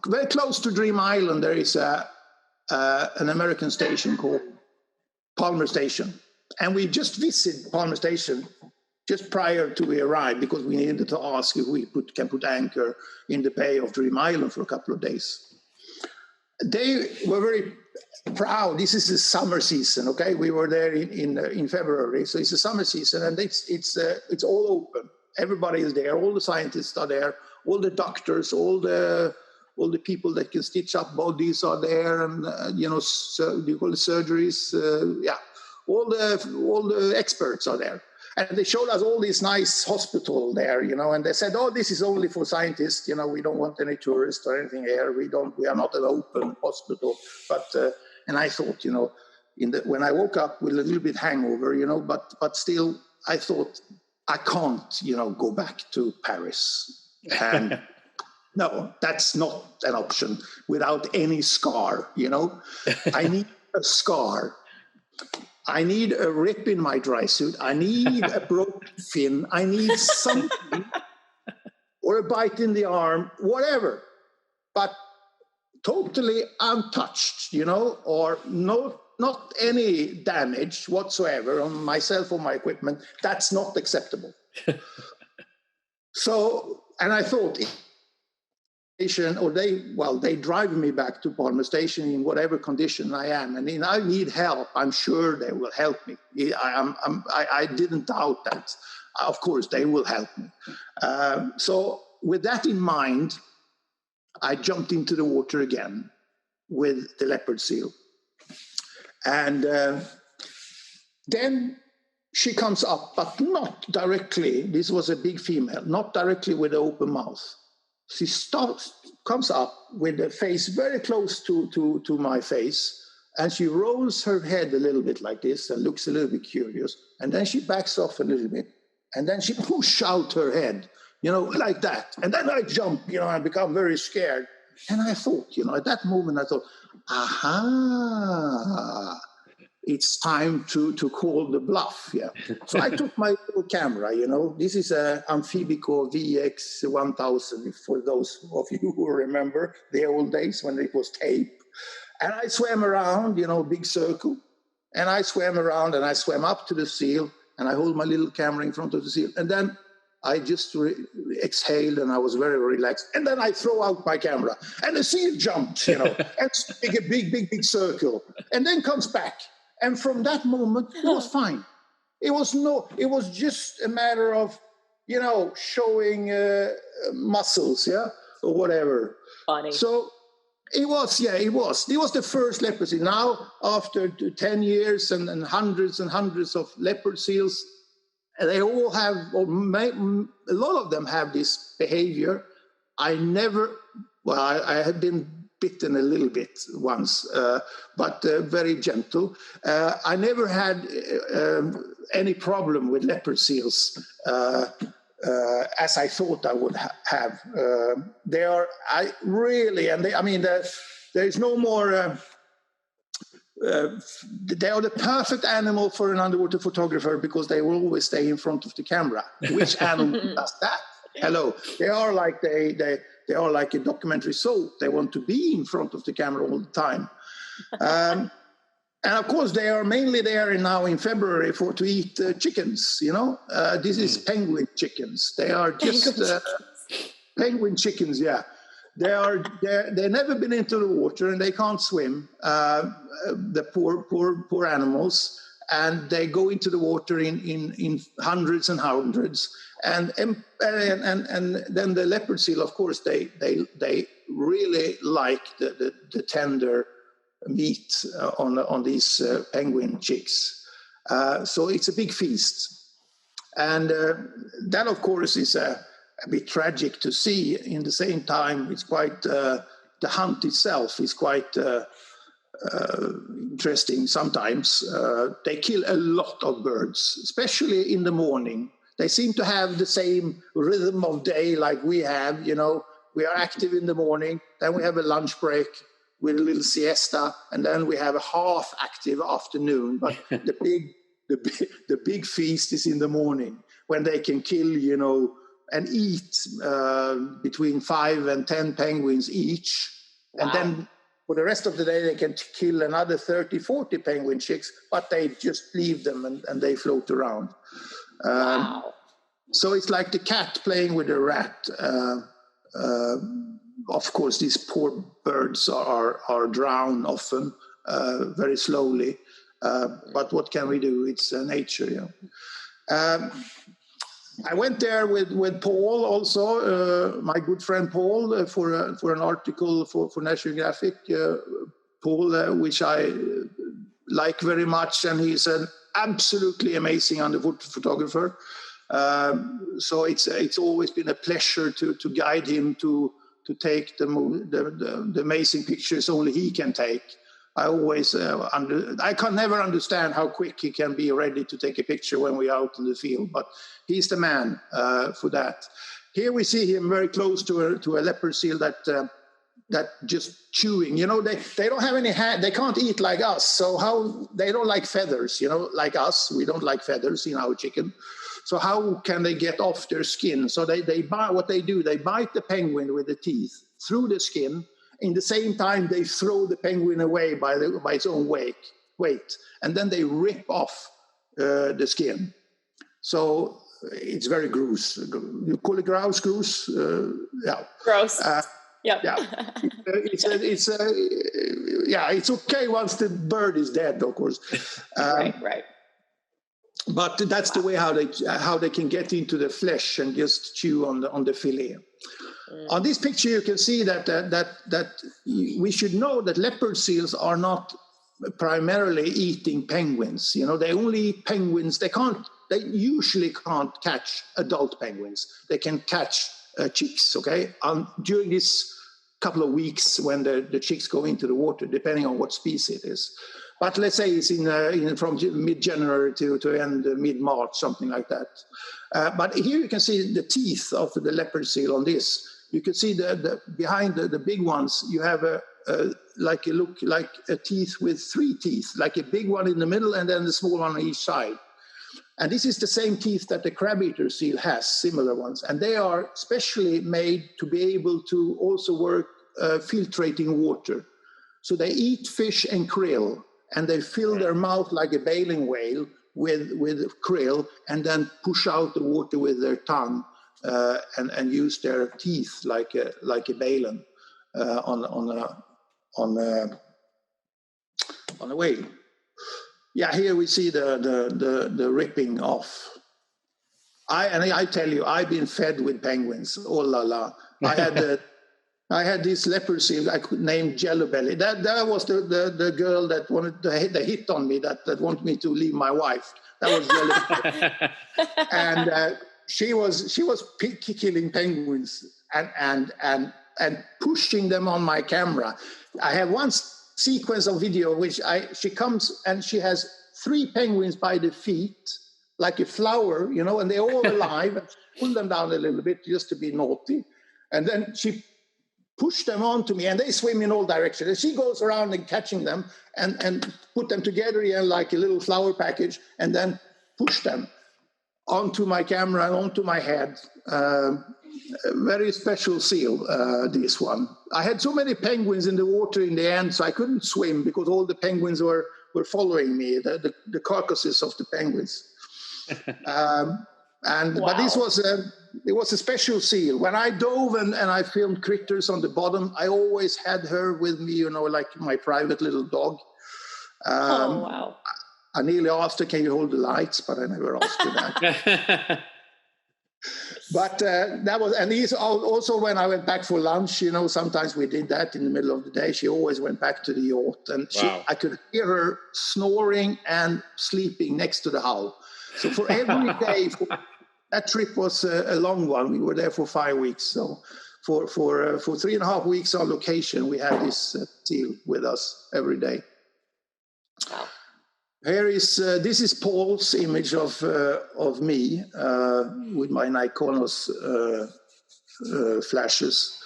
Very close to Dream Island, there is an American station called Palmer Station. And we just visited Palmer Station just prior to we arrived, because we needed to ask if we can put anchor in the bay of Dream Island for a couple of days. They were very proud. This is the summer season, okay? We were there in February, so it's the summer season, and it's all open. Everybody is there. All the scientists are there. All the doctors, all the people that can stitch up bodies are there, and you call it surgeries. All the experts are there. And they showed us all this nice hospital there, and they said, "Oh, this is only for scientists. We don't want any tourists or anything here. We are not an open hospital." But and I thought, when I woke up with a little bit hangover, but still, I thought I can't, go back to Paris. And no, that's not an option without any scar. I need a scar. I need a rip in my dry suit. I need a broken fin. I need something, or a bite in the arm, whatever. But totally untouched, or not any damage whatsoever on myself or my equipment. That's not acceptable. So, and I thought, or they drive me back to Palmer Station in whatever condition I am, and I need help. I'm sure they will help me. I didn't doubt that. Of course, they will help me. So with that in mind, I jumped into the water again with the Leopard Seal, and then she comes up, but not directly. This was a big female, not directly with an open mouth. She comes up with the face very close to my face, and she rolls her head a little bit like this and looks a little bit curious, and then she backs off a little bit, and then she pushes out her head, like that. And then I jump, I become very scared. And I thought, at that moment, I thought, aha, it's time to call the bluff, yeah. So I took my little camera, This is a Amphibico VX1000, for those of you who remember the old days when it was tape. And I swam around, big circle. And I swam around, and I swam up to the seal, and I hold my little camera in front of the seal. And then I just exhaled, and I was very relaxed. And then I throw out my camera, and the seal jumps, and make a big circle, and then comes back. And from that moment, it was fine. It was just a matter of, showing muscles, or whatever. Funny. So it was. It was the first leopard seal. Now, after 10 years and hundreds of leopard seals, they all have, a lot of them have this behavior. I had been bitten a little bit once, but very gentle. I never had any problem with leopard seals, as I thought I would have. There is no more. They are the perfect animal for an underwater photographer, because they will always stay in front of the camera. Which animal does that? Hello, they are like they are like a documentary soap. They want to be in front of the camera all the time. And of course, they are mainly there now in February to eat chickens, This is penguin chickens. They are just penguin chickens, yeah. They've never been into the water, and they can't swim, the poor animals. And they go into the water in hundreds and hundreds. And then the leopard seal, of course, they really like the tender meat on these penguin chicks. So it's a big feast. And that, of course, is a bit tragic to see. In the same time, it's quite, the hunt itself is quite interesting sometimes. They kill a lot of birds, especially in the morning. They seem to have the same rhythm of day like we have. We are active in the morning, then we have a lunch break with a little siesta, and then we have a half active afternoon. But the big feast is in the morning, when they can kill, and eat between 5 and 10 penguins each. Wow. And then for the rest of the day, they can kill another 30, 40 penguin chicks, but they just leave them and they float around. Wow. So it's like the cat playing with the rat. Of course, these poor birds are drowned often, very slowly. But what can we do? It's nature. I went there with Paul also, my good friend Paul, for an article for National Geographic. Paul, which I like very much, and he's an absolutely amazing underwater photographer. So it's always been a pleasure to guide him to take the amazing pictures only he can take. I always I can never understand how quick he can be ready to take a picture when we're out in the field, but he's the man for that. Here we see him very close to a leopard seal that just chewing. They don't have any hand. They can't eat like us. So how they don't like feathers? Like us, we don't like feathers in our chicken. So how can they get off their skin? So they bite. What they do, they bite the penguin with the teeth through the skin. In the same time, they throw the penguin away by its own weight, and then they rip off the skin. So it's very gross. You call it grouse? Yeah. Gross. Yep. Yeah. It's okay once the bird is dead, of course. Right. But that's the way how they can get into the flesh and just chew on the fillet. On this picture, you can see that we should know that leopard seals are not primarily eating penguins. They only eat penguins. They usually can't catch adult penguins. They can catch chicks. Okay, during this couple of weeks when the chicks go into the water, depending on what species it is. But let's say it's from mid-January to end mid-March, something like that. But here you can see the teeth of the leopard seal on this. You can see behind the big ones, you have like a teeth with 3 teeth, like a big one in the middle and then the small one on each side. And this is the same teeth that the crab-eater seal has, similar ones. And they are specially made to be able to also work filtrating water. So they eat fish and krill, and they fill their mouth like a baleen whale with krill, and then push out the water with their tongue and use their teeth like a baleen on a whale. Yeah, here we see the ripping off. I tell you, I've been fed with penguins. Oh la la! I had this leopard seal named Jello Belly. That was the girl that wanted to hit on me, that wanted me to leave my wife. That was Jello Belly. And she was killing penguins and pushing them on my camera. I have one sequence of video which she comes and she has 3 penguins by the feet, like a flower, and they're all alive. And pull them down a little bit just to be naughty, and then she push them onto me, and they swim in all directions. And she goes around and catching them and put them together like a little flower package, and then push them onto my camera and onto my head. Very special seal, this one. I had so many penguins in the water in the end, so I couldn't swim because all the penguins were following me, the carcasses of the penguins. But this was a special seal. When I dove and I filmed critters on the bottom, I always had her with me, like my private little dog. Oh, wow. I nearly asked her, can you hold the lights? But I never asked her that. But that was, and these also when I went back for lunch, sometimes we did that in the middle of the day. She always went back to the yacht, and I could hear her snoring and sleeping next to the hull. So for every day, that trip was a long one. We were there for 5 weeks. So for 3.5 weeks on location, we had this seal with us every day. Wow. Here is this is Paul's image of me with my Nikonos flashes.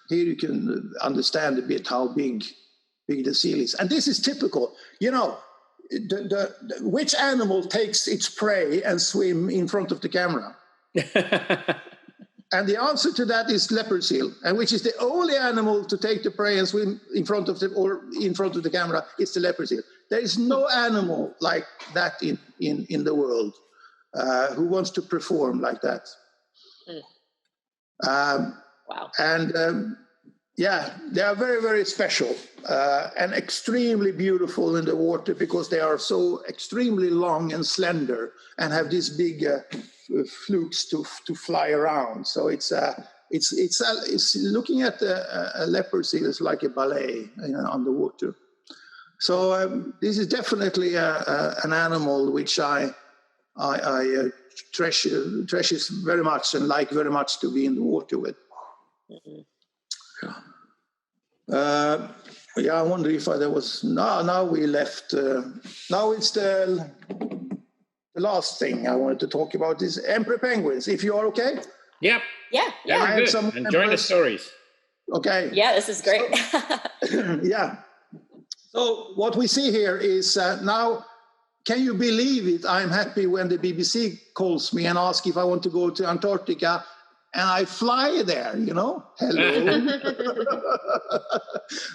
Here you can understand a bit how big the seal is, and this is typical. You know, which animal takes its prey and swim in front of the camera? And the answer to that is leopard seal, and which is the only animal to take the prey and swim in front of the camera. It's the leopard seal. There is no animal like that in the world who wants to perform like that. Wow. And yeah, they are very, very special and extremely beautiful in the water because they are so extremely long and slender and have these big flukes to fly around. So it's looking at a leopard seal is like a ballet, you know, underwater. So this is definitely an animal which I treasures very much and like very much to be in the water with. Yeah, I wonder if there was. Now we left. Now it's the last thing I wanted to talk about is emperor penguins. If you are okay. Yeah. I good. Enjoying the stories. Okay. Yeah, this is great. Yeah. So what we see here is now. Can you believe it? I'm happy when the BBC calls me and asks if I want to go to Antarctica, and I fly there. You know, hello.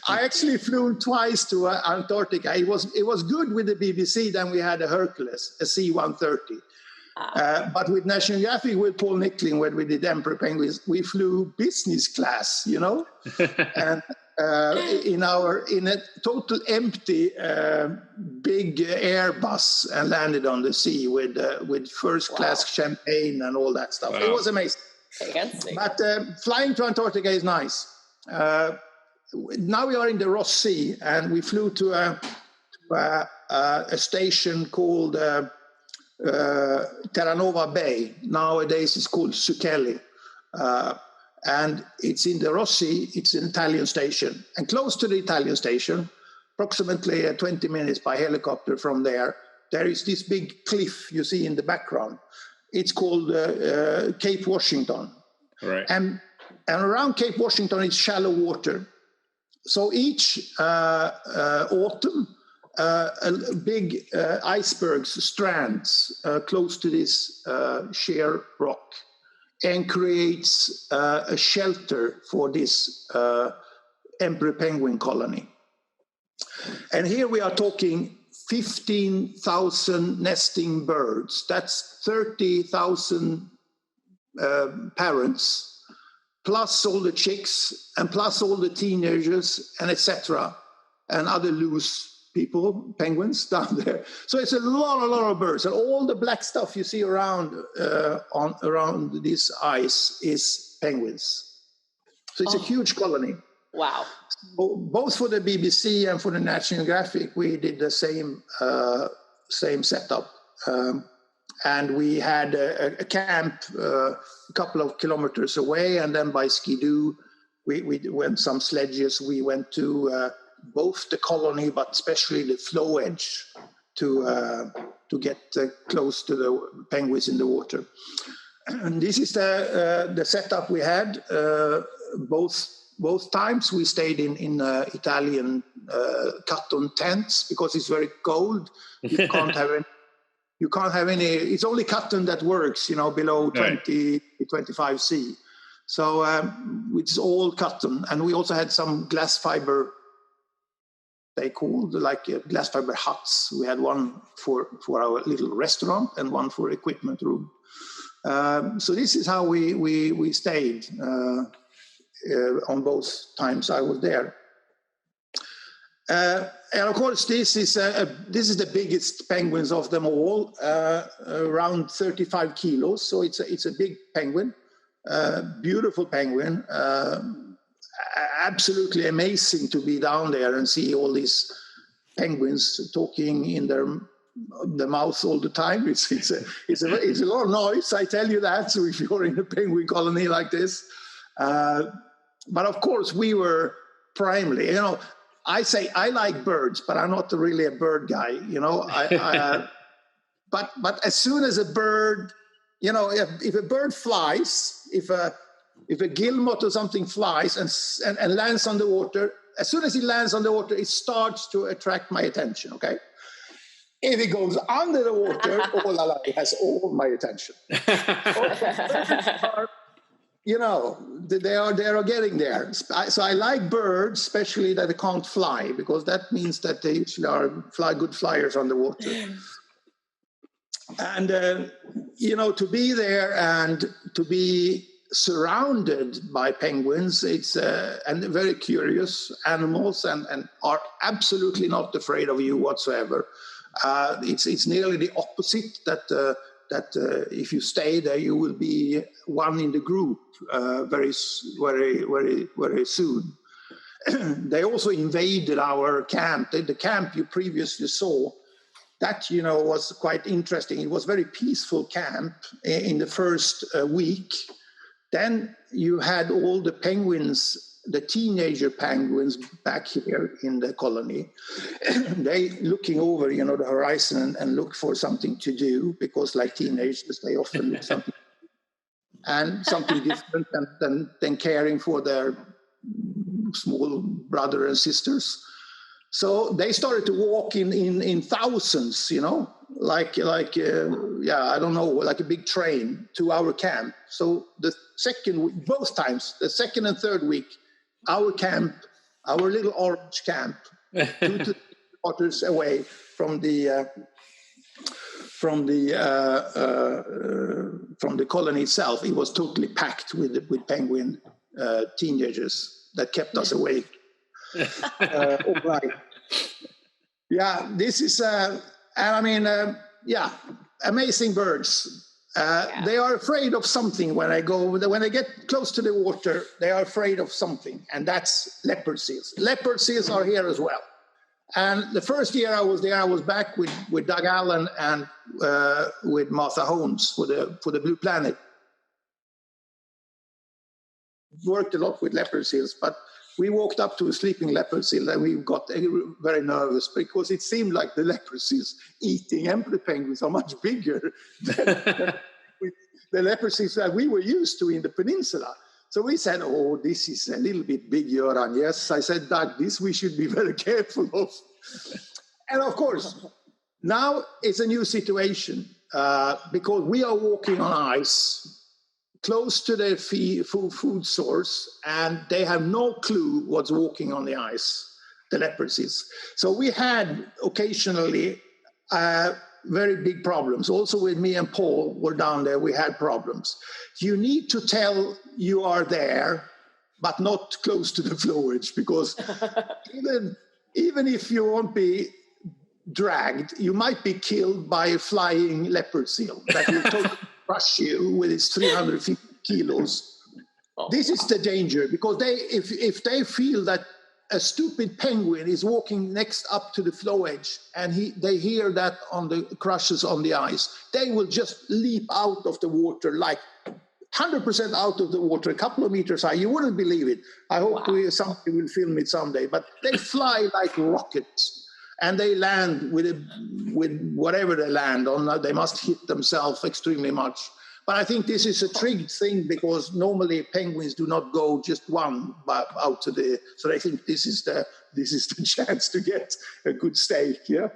I actually flew twice to Antarctica. It was good with the BBC. Then we had a Hercules, a C-130. But with National Geographic, with Paul Nicklin, when we did Emperor Penguins, we flew business class. You know, and. In a total empty big Airbus and landed on the sea with first class champagne and all that stuff. Wow. It was amazing. Fancy. But flying to Antarctica is nice. Now we are in the Ross Sea and we flew to a station called Terranova Bay. Nowadays it's called Suchelli. And it's in the Ross Sea, it's an Italian station. And close to the Italian station, approximately 20 minutes by helicopter from there is this big cliff you see in the background. It's called Cape Washington. Right. And around Cape Washington is shallow water. So each autumn, big icebergs strands close to this sheer rock, and creates a shelter for this emperor penguin colony. And here we are talking 15,000 nesting birds. That's 30,000 parents, plus all the chicks, and plus all the teenagers, and etc., and other loose people, penguins down there. So it's a lot of birds, and all the black stuff you see around around this ice is penguins. So it's a huge colony. Wow! So both for the BBC and for the National Geographic, we did the same setup, and we had a camp a couple of kilometers away, and then by skidoo, we went some sledges. We went to both the colony, but especially the flow edge to get close to the penguins in the water. And this is the setup we had. Both times we stayed in Italian cotton tents because it's very cold. You can't have any. It's only cotton that works, you know, below 20, 25 C. So it's all cotton, and we also had some glass fiber. They called like glass fiber huts. We had one for our little restaurant and one for equipment room. So this is how we stayed on both times I was there. And of course, this is the biggest penguins of them all, around 35 kilos. So it's a big penguin, beautiful penguin. Absolutely amazing to be down there and see all these penguins talking in their mouth all the time. It's a lot of noise, I tell you that. So if you're in a penguin colony like this, but of course we were primarily, you know, I say I like birds, but I'm not really a bird guy, you know. But as soon as a bird, you know, if a bird flies, if a guillemot or something flies and lands on the water, as soon as it lands on the water, it starts to attract my attention, okay? If it goes under the water, oh la la, it has all my attention. You know, they are getting there. So I like birds, especially that they can't fly, because that means that they usually are good flyers on the water. And, you know, to be there and to be surrounded by penguins, it's and very curious animals and are absolutely not afraid of you whatsoever. It's nearly the opposite, that if you stay there, you will be one in the group very soon. They also invaded our camp. The camp you previously saw, that, you know, was quite interesting. It was a very peaceful camp in the first week. Then you had all the penguins, the teenager penguins back here in the colony. They looking over, you know, the horizon and look for something to do, because like teenagers, they often look something and something different than caring for their small brother and sisters. So they started to walk in thousands, you know, like I don't know, like a big train to our camp. So the second week, both times, the second and third week, our camp, our little orange camp, 2 to 3 kilometers away from the colony itself, it was totally packed with penguin teenagers that kept us awake. All right. Yeah, this is, and I mean, amazing birds. They are afraid of something when they get close to the water, they are afraid of something, and that's leopard seals. Leopard seals are here as well. And the first year I was there, I was back with Doug Allen and with Martha Holmes for the Blue Planet. Worked a lot with leopard seals, but we walked up to a sleeping leopard seal and we got very nervous, because it seemed like the leopard seals eating emperor penguins are much bigger than the leopard seals that we were used to in the peninsula. So we said, oh, this is a little bit big, Göran. Yes, I said, Doug, this we should be very careful of. And of course, now it's a new situation because we are walking on ice close to their food source, and they have no clue what's walking on the ice, the leopard seals. So we had occasionally very big problems. Also with me and Paul were down there, we had problems. You need to tell you are there, but not close to the flowage, because even if you won't be dragged, you might be killed by a flying leopard seal that will totally crush you with its 350 kilos. This is the danger, because if they feel that a stupid penguin is walking next up to the flow edge and they hear that on the crushes on the ice, they will just leap out of the water, like 100% out of the water, a couple of meters high. You wouldn't believe it. I hope somebody will film it someday. But they fly like rockets, and they land with whatever they land on. They must hit themselves extremely much. But I think this is a tricked thing, because normally penguins do not go just one out to the. So I think this is the chance to get a good steak. Yeah.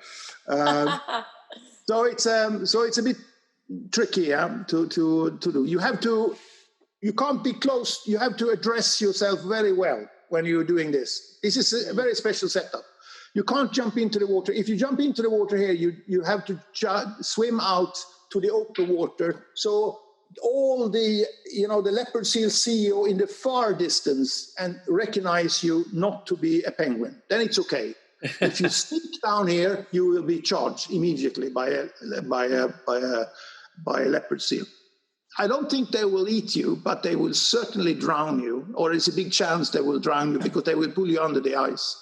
So it's a bit tricky to do. You can't be close. You have to address yourself very well when you're doing this. This is a very special setup. You can't jump into the water. If you jump into the water here, you have to swim out to the open water. So all the leopard seals see you in the far distance and recognize you not to be a penguin. Then it's okay. If you sneak down here, you will be charged immediately by a leopard seal. I don't think they will eat you, but they will certainly drown you, or it's a big chance they will drown you, because they will pull you under the ice.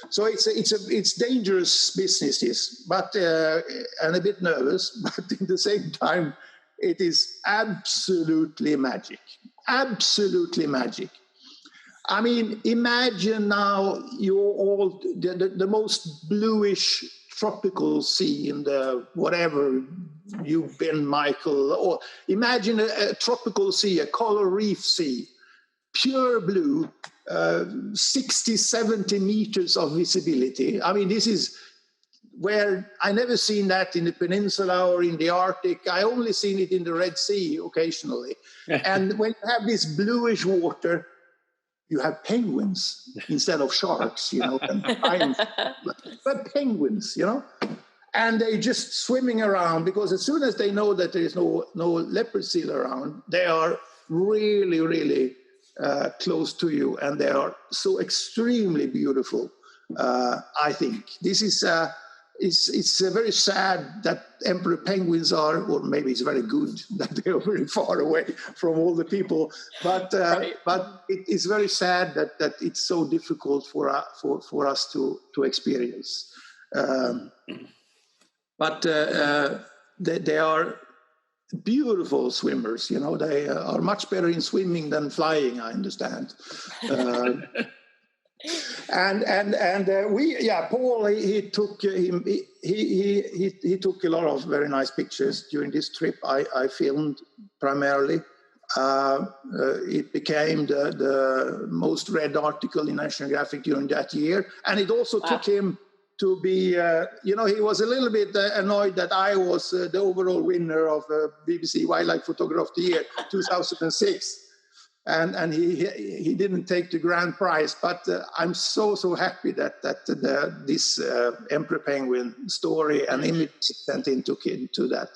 So it's dangerous business, this, but and a bit nervous, but at the same time, it is absolutely magic. Absolutely magic. I mean, imagine now you're all the most bluish tropical sea in the whatever you've been, Michael, or imagine a tropical sea, a coral reef sea, pure blue, 60, 70 meters of visibility. I mean, this is where I never seen that in the peninsula or in the Arctic. I only seen it in the Red Sea occasionally. And when you have this bluish water, you have penguins instead of sharks, you know, and but penguins, you know, and they just swimming around, because as soon as they know that there is no leopard seal around, they are really, really close to you, and they are so extremely beautiful. I think this is it's very sad that emperor penguins are, or maybe it's very good that they are very far away from all the people. But but it's very sad that it's so difficult for us to experience. But they are beautiful swimmers. You know, they are much better in swimming than flying, I understand. Paul, he took he took a lot of very nice pictures during this trip. I filmed primarily. It became the most read article in National Geographic during that year, and it also took him to be, he was a little bit annoyed that I was the overall winner of BBC Wildlife Photographer of the Year 2006. And he didn't take the grand prize, but I'm so happy that this emperor penguin story and image sent into that,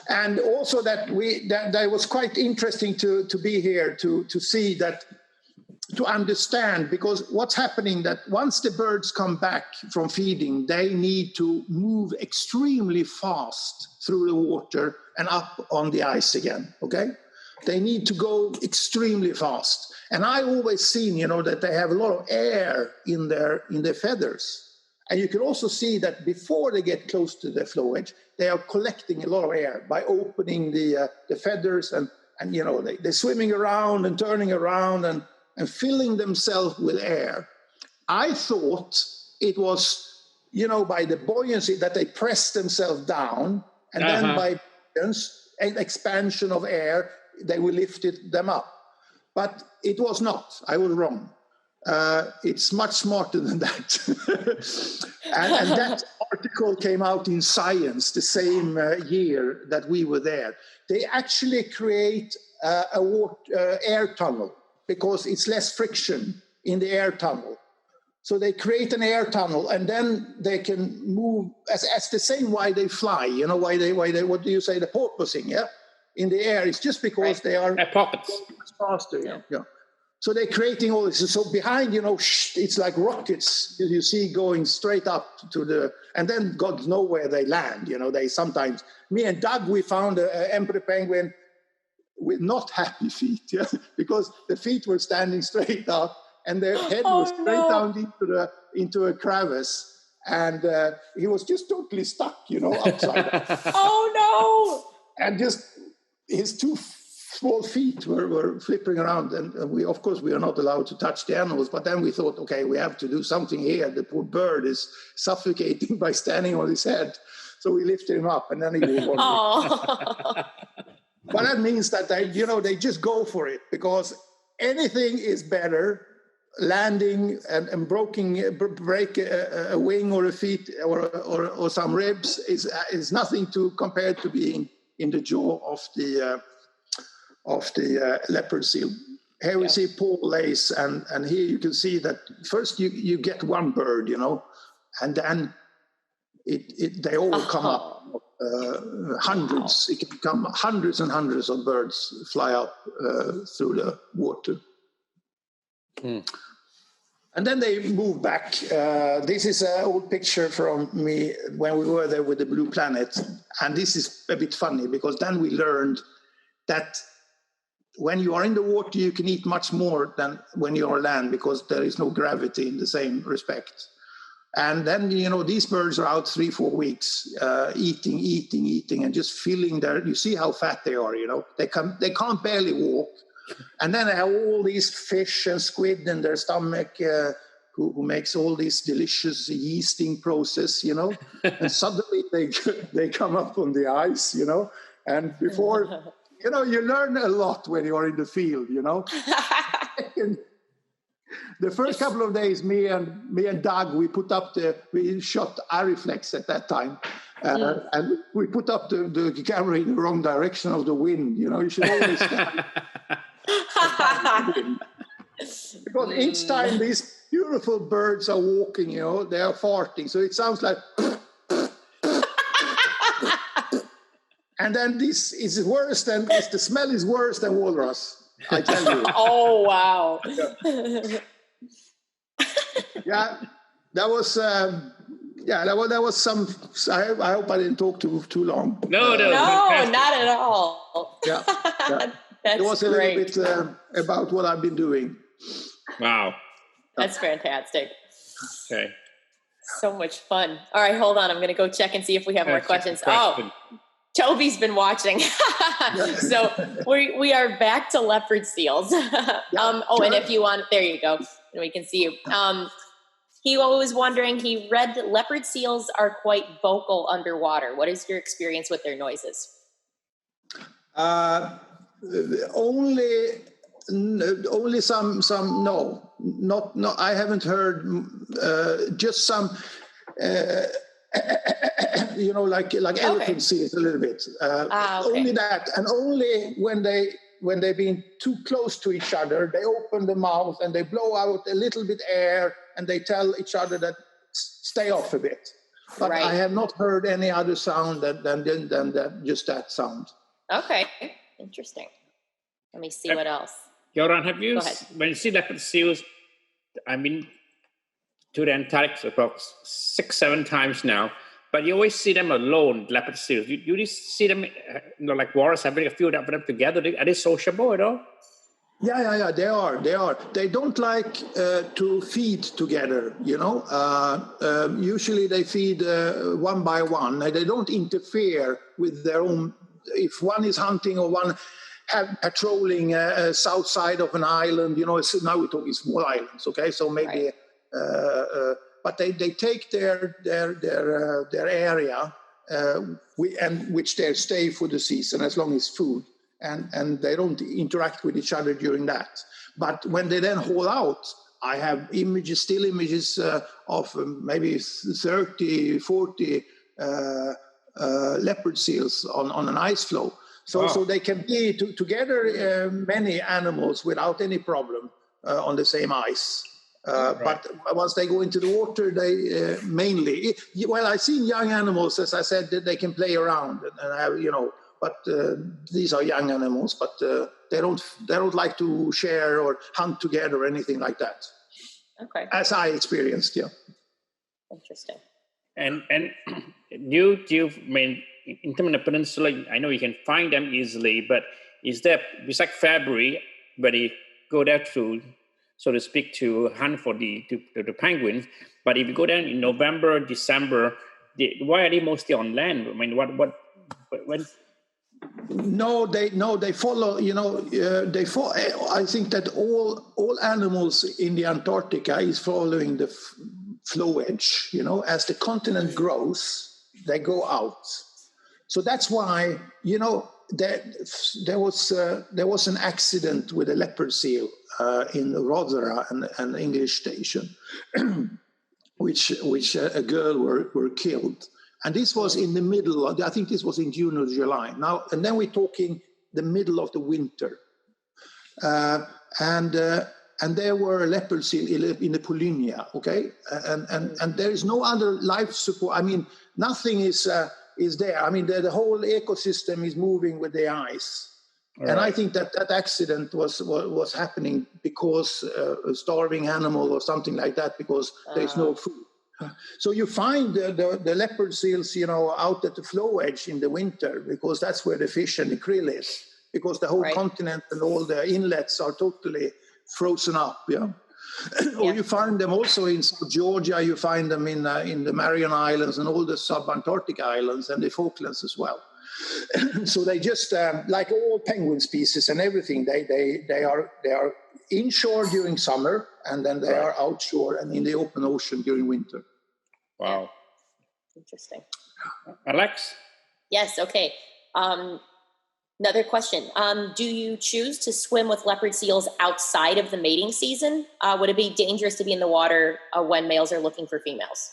and also that was quite interesting to be here to see that, to understand, because what's happening that once the birds come back from feeding, they need to move extremely fast through the water and up on the ice again. Okay. They need to go extremely fast. And I always seen, that they have a lot of air in their feathers. And you can also see that before they get close to the flow edge, they are collecting a lot of air by opening the feathers and they're swimming around and turning around and filling themselves with air. I thought it was, by the buoyancy that they press themselves down, and then by an expansion of air, they will lift them up. But it was not. I was wrong. It's much smarter than that. and that article came out in Science the same year that we were there. They actually create a air tunnel because it's less friction in the air tunnel. So they create an air tunnel, and then they can move as the same why they fly. Why they what do you say, the porpoising, yeah? In the air, it's just because they are pockets faster. Yeah. So they're creating all this. So behind, it's like rockets you see going straight up to and then God knows where they land. They sometimes, me and Doug, we found an emperor penguin with not happy feet, because the feet were standing straight up and their head was straight down into a crevice, and he was just totally stuck, upside down. Oh no! And just his two small feet were flipping around, and we, of course, we are not allowed to touch the animals. But then we thought, okay, we have to do something here. The poor bird is suffocating by standing on his head, so we lifted him up, and then he was on. But that means that they just go for it, because anything is better. Landing and break a wing or a feet or some ribs is nothing to compare to being in the jaw of the leopard seal. Here we see Paul lace, and here you can see that first you get one bird, and then they all come up. Hundreds, it can come hundreds and hundreds of birds fly up through the water. And then they move back. This is an old picture from me when we were there with the Blue Planet. And this is a bit funny, because then we learned that when you are in the water, you can eat much more than when you're on land, because there is no gravity in the same respect. And then, these birds are out 3-4 weeks, eating, and just feeling you see how fat they are, they can't barely walk. And then they have all these fish and squid in their stomach who makes all this delicious yeasting process, you know. And suddenly they come up on the ice, you know. And before, you know, you learn a lot when you're in the field, you know. The first couple of days, me and Doug, we shot Ariflex at that time. And we put up the camera in the wrong direction of the wind. You know, you should always stand. Because each time these beautiful birds are walking, you know, they are farting. So it sounds like... And then this is worse than... the smell is worse than walrus, I tell you. Oh, wow. Yeah, that was... that was some... I hope I didn't talk too long. No, not at all. Yeah. That's it was a great. little bit about what I've been doing. Wow. That's fantastic. Okay. So much fun. All right, hold on. I'm going to go check and see if we have more questions. Oh, Toby's been watching. So we are back to leopard seals. And if you want, there you go. We can see you. He was wondering, he read that leopard seals are quite vocal underwater. What is your experience with their noises? Only some no, not I haven't heard just some you know, like elephant seals a little bit. Only that, and only when they've been too close to each other, they open the mouth and they blow out a little bit air and they tell each other that stay off a bit. But I have not heard any other sound than that, just that sound. Okay, interesting. Let me see what else. Göran, have you, when you see leopard seals, I mean, to the Antarctic about 6-7 times now, but you always see them alone, leopard seals. You see them, you know, like walrus, having a few of them together. Are they sociable at all? Yeah, they are. They don't like to feed together, you know. Usually they feed one by one. They don't interfere with their own. If one is hunting or one patrolling south side of an island, you know, now we're talking small islands, okay? So maybe, but they take their area, which they stay for the season as long as food. And they don't interact with each other during that. But when they then haul out, I have still images of maybe 30, 40 leopard seals on an ice floe. So they can be together, many animals without any problem on the same ice. But once they go into the water, they mainly... Well, I've seen young animals, as I said, that they can play around and have, you know... But these are young animals, but they don't like to share or hunt together or anything like that. Okay. As I experienced, yeah. Interesting. And do you mean in terms of the peninsula? I know you can find them easily, but is there, besides February, where they go there to, so to speak, to hunt for the penguins? But if you go down in November, December, why are they mostly on land? I mean, when? No, they follow. You know, they follow. I think that all animals in the Antarctica is following the flow edge. You know, as the continent grows, they go out. So that's why, you know, there was an accident with a leopard seal in Rothera, an English station, which a girl were killed. And this was in the middle, I think this was in June or July. Now, and then we're talking the middle of the winter. And there were a leopard seal in the Polynia, okay? And there is no other life support. I mean, nothing is there. I mean, the whole ecosystem is moving with the ice. Right. And I think that accident was happening because a starving animal or something like that, because there's no food. So you find the leopard seals, you know, out at the flow edge in the winter, because that's where the fish and the krill is, because the whole continent and all the inlets are totally frozen up. Yeah. Or you find them also in South Georgia. You find them in the Mariana Islands and all the sub-Antarctic islands and the Falklands as well. So they just, like all penguin species and everything, they are inshore during summer, and then they are outshore and in the open ocean during winter. Wow. Interesting. Alex? Yes, okay. Another question. Do you choose to swim with leopard seals outside of the mating season? Would it be dangerous to be in the water when males are looking for females?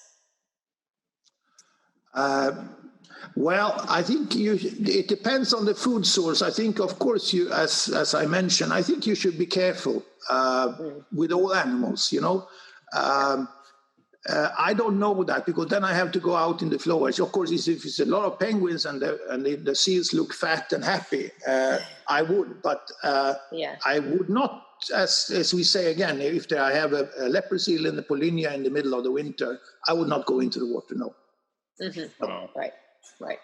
Well, I think it depends on the food source. I think, of course, as I mentioned, I think you should be careful with all animals, you know. I don't know that, because then I have to go out in the flow. Of course, if it's a lot of penguins and the seals look fat and happy, I would. But I would not, as we say again, if I have a leopard seal in the Polinia in the middle of the winter, I would not go into the water, no. Mm-hmm. Oh. Right.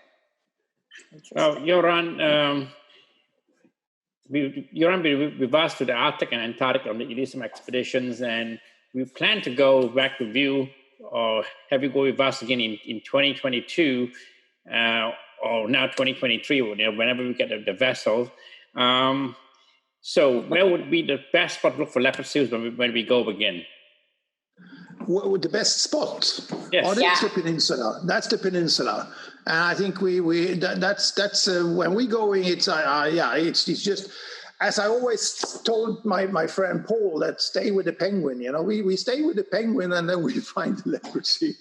Well, Göran, we've asked to the Arctic and Antarctic on the Elysium expeditions, and we plan to go back to view or have you go with us again in 2022 or now 2023, whenever we get the vessel. So where would be the best spot to look for leopard seals when we go again? What would the best spot? Yes. Oh, that's the peninsula. That's the peninsula, and I think that's when we going. It's just, as I always told my friend Paul, that stay with the penguin. You know, we stay with the penguin, and then we find the leopard seal.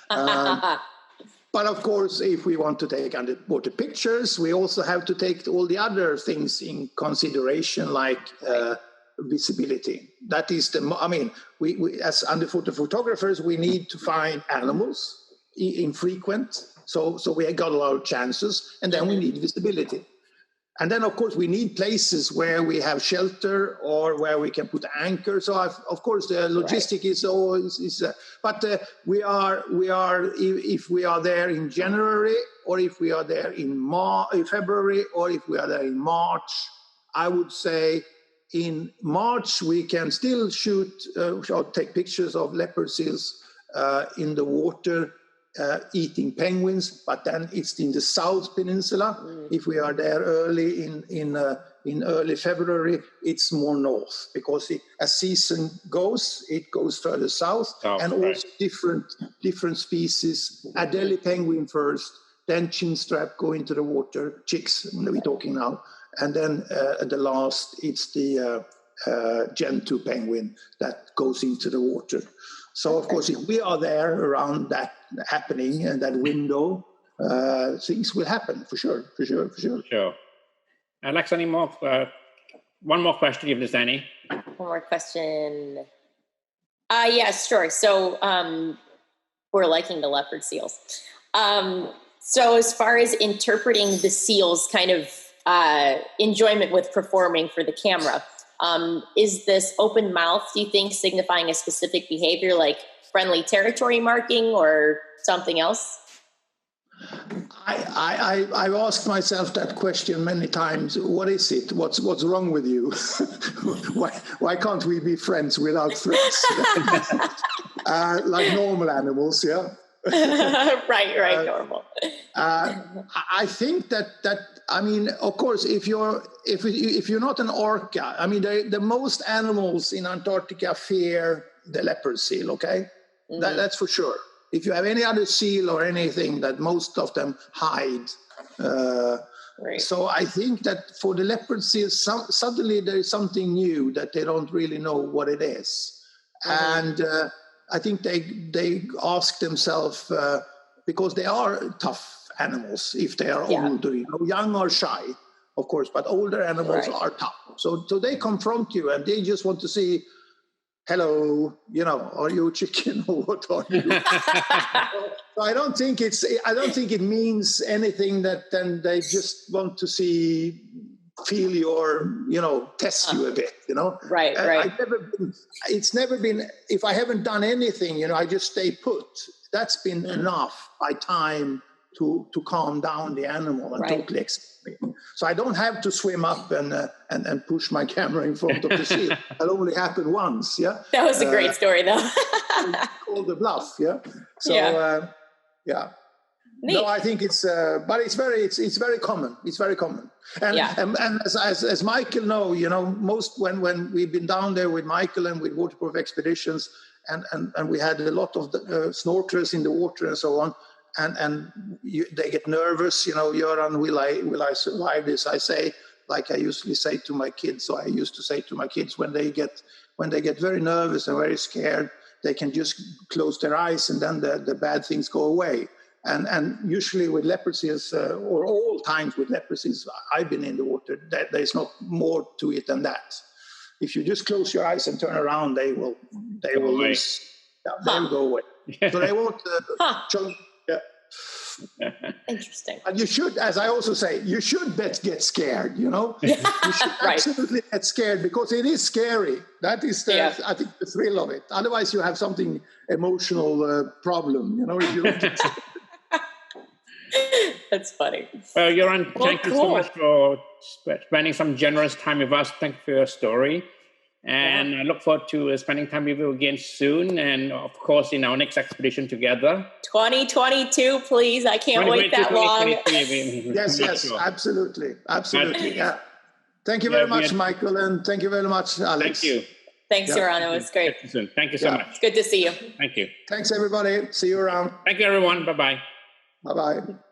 But of course, if we want to take underwater pictures, we also have to take all the other things in consideration, like visibility. That is we as underwater photographers, we need to find animals infrequent, so we got a lot of chances, and then we need visibility. And then, of course, we need places where we have shelter or where we can put anchor. So, of course, the logistic is always. But we are if we are there in January, or if we are there in February, or if we are there in March, I would say in March we can still shoot or take pictures of leopard seals in the water. Eating penguins, but then it's in the South Peninsula. If we are there early in early February, it's more north, because as season goes, it goes further south, and also different species. Adelie penguin first, then chinstrap go into the water, chicks we're talking now, and then at the last it's the gentoo penguin that goes into the water. So, of course, if we are there around that happening and that window, things will happen for sure. Sure. Alex, any more? One more question, if there's any. One more question. Yes, sure. So we're liking the leopard seals. So as far as interpreting the seals' kind of enjoyment with performing for the camera, is this open mouth, do you think, signifying a specific behavior like friendly territory marking or something else? I've asked myself that question many times. What is it? What's wrong with you? why can't we be friends without threats? Like normal animals, yeah. right, normal. I think that I mean, of course, if you're not an orca, I mean, the most animals in Antarctica fear the leopard seal. Okay, that's for sure. If you have any other seal or anything, that most of them hide. So I think that for the leopard seals, suddenly there is something new that they don't really know what it is, and I think they ask themselves, because they are tough animals if they are older, young or shy, of course, but older animals are tough. So they confront you and they just want to see, hello, are you a chicken or what are you? So I don't think it means anything, that then they just want to feel your, test you a bit, Right. It's never been, if I haven't done anything, I just stay put. That's been enough by time to calm down the animal and totally accept me. So I don't have to swim up and push my camera in front of the seal. That only happened once, yeah? That was a great story, though. Called the bluff, yeah? So, yeah. No, I think it's, but it's very common. It's very common. And as Michael most when we've been down there with Michael and with waterproof expeditions, and we had a lot of snorkelers in the water and so on, and they get nervous. Göran, will I survive this? I say, like I usually say to my kids. So I used to say to my kids, when they get very nervous and very scared, they can just close their eyes, and then the bad things go away. And usually with leopard seals, or all times with leopard seals, I've been in the water, there's not more to it than that. If you just close your eyes and turn around, they will lose. Yeah, they will go away. So they won't. Interesting. And you should, as I also say, you should get scared. You should absolutely get scared, because it is scary. That is, I think, the thrill of it. Otherwise, you have something emotional problem. If you don't get scared. That's funny. Well, Göran, thank you so much for spending some generous time with us. Thank you for your story. And I look forward to spending time with you again soon. And of course, in our next expedition together. 2022, please. I can't wait that long. Yes, absolutely. Yeah. Thank you very much, Michael. And thank you very much, Alex. Thank you. Thanks, Göran. It was great. Thank you so much. It's good to see you. Thank you. Thanks, everybody. See you around. Thank you, everyone. Bye-bye. Bye-bye.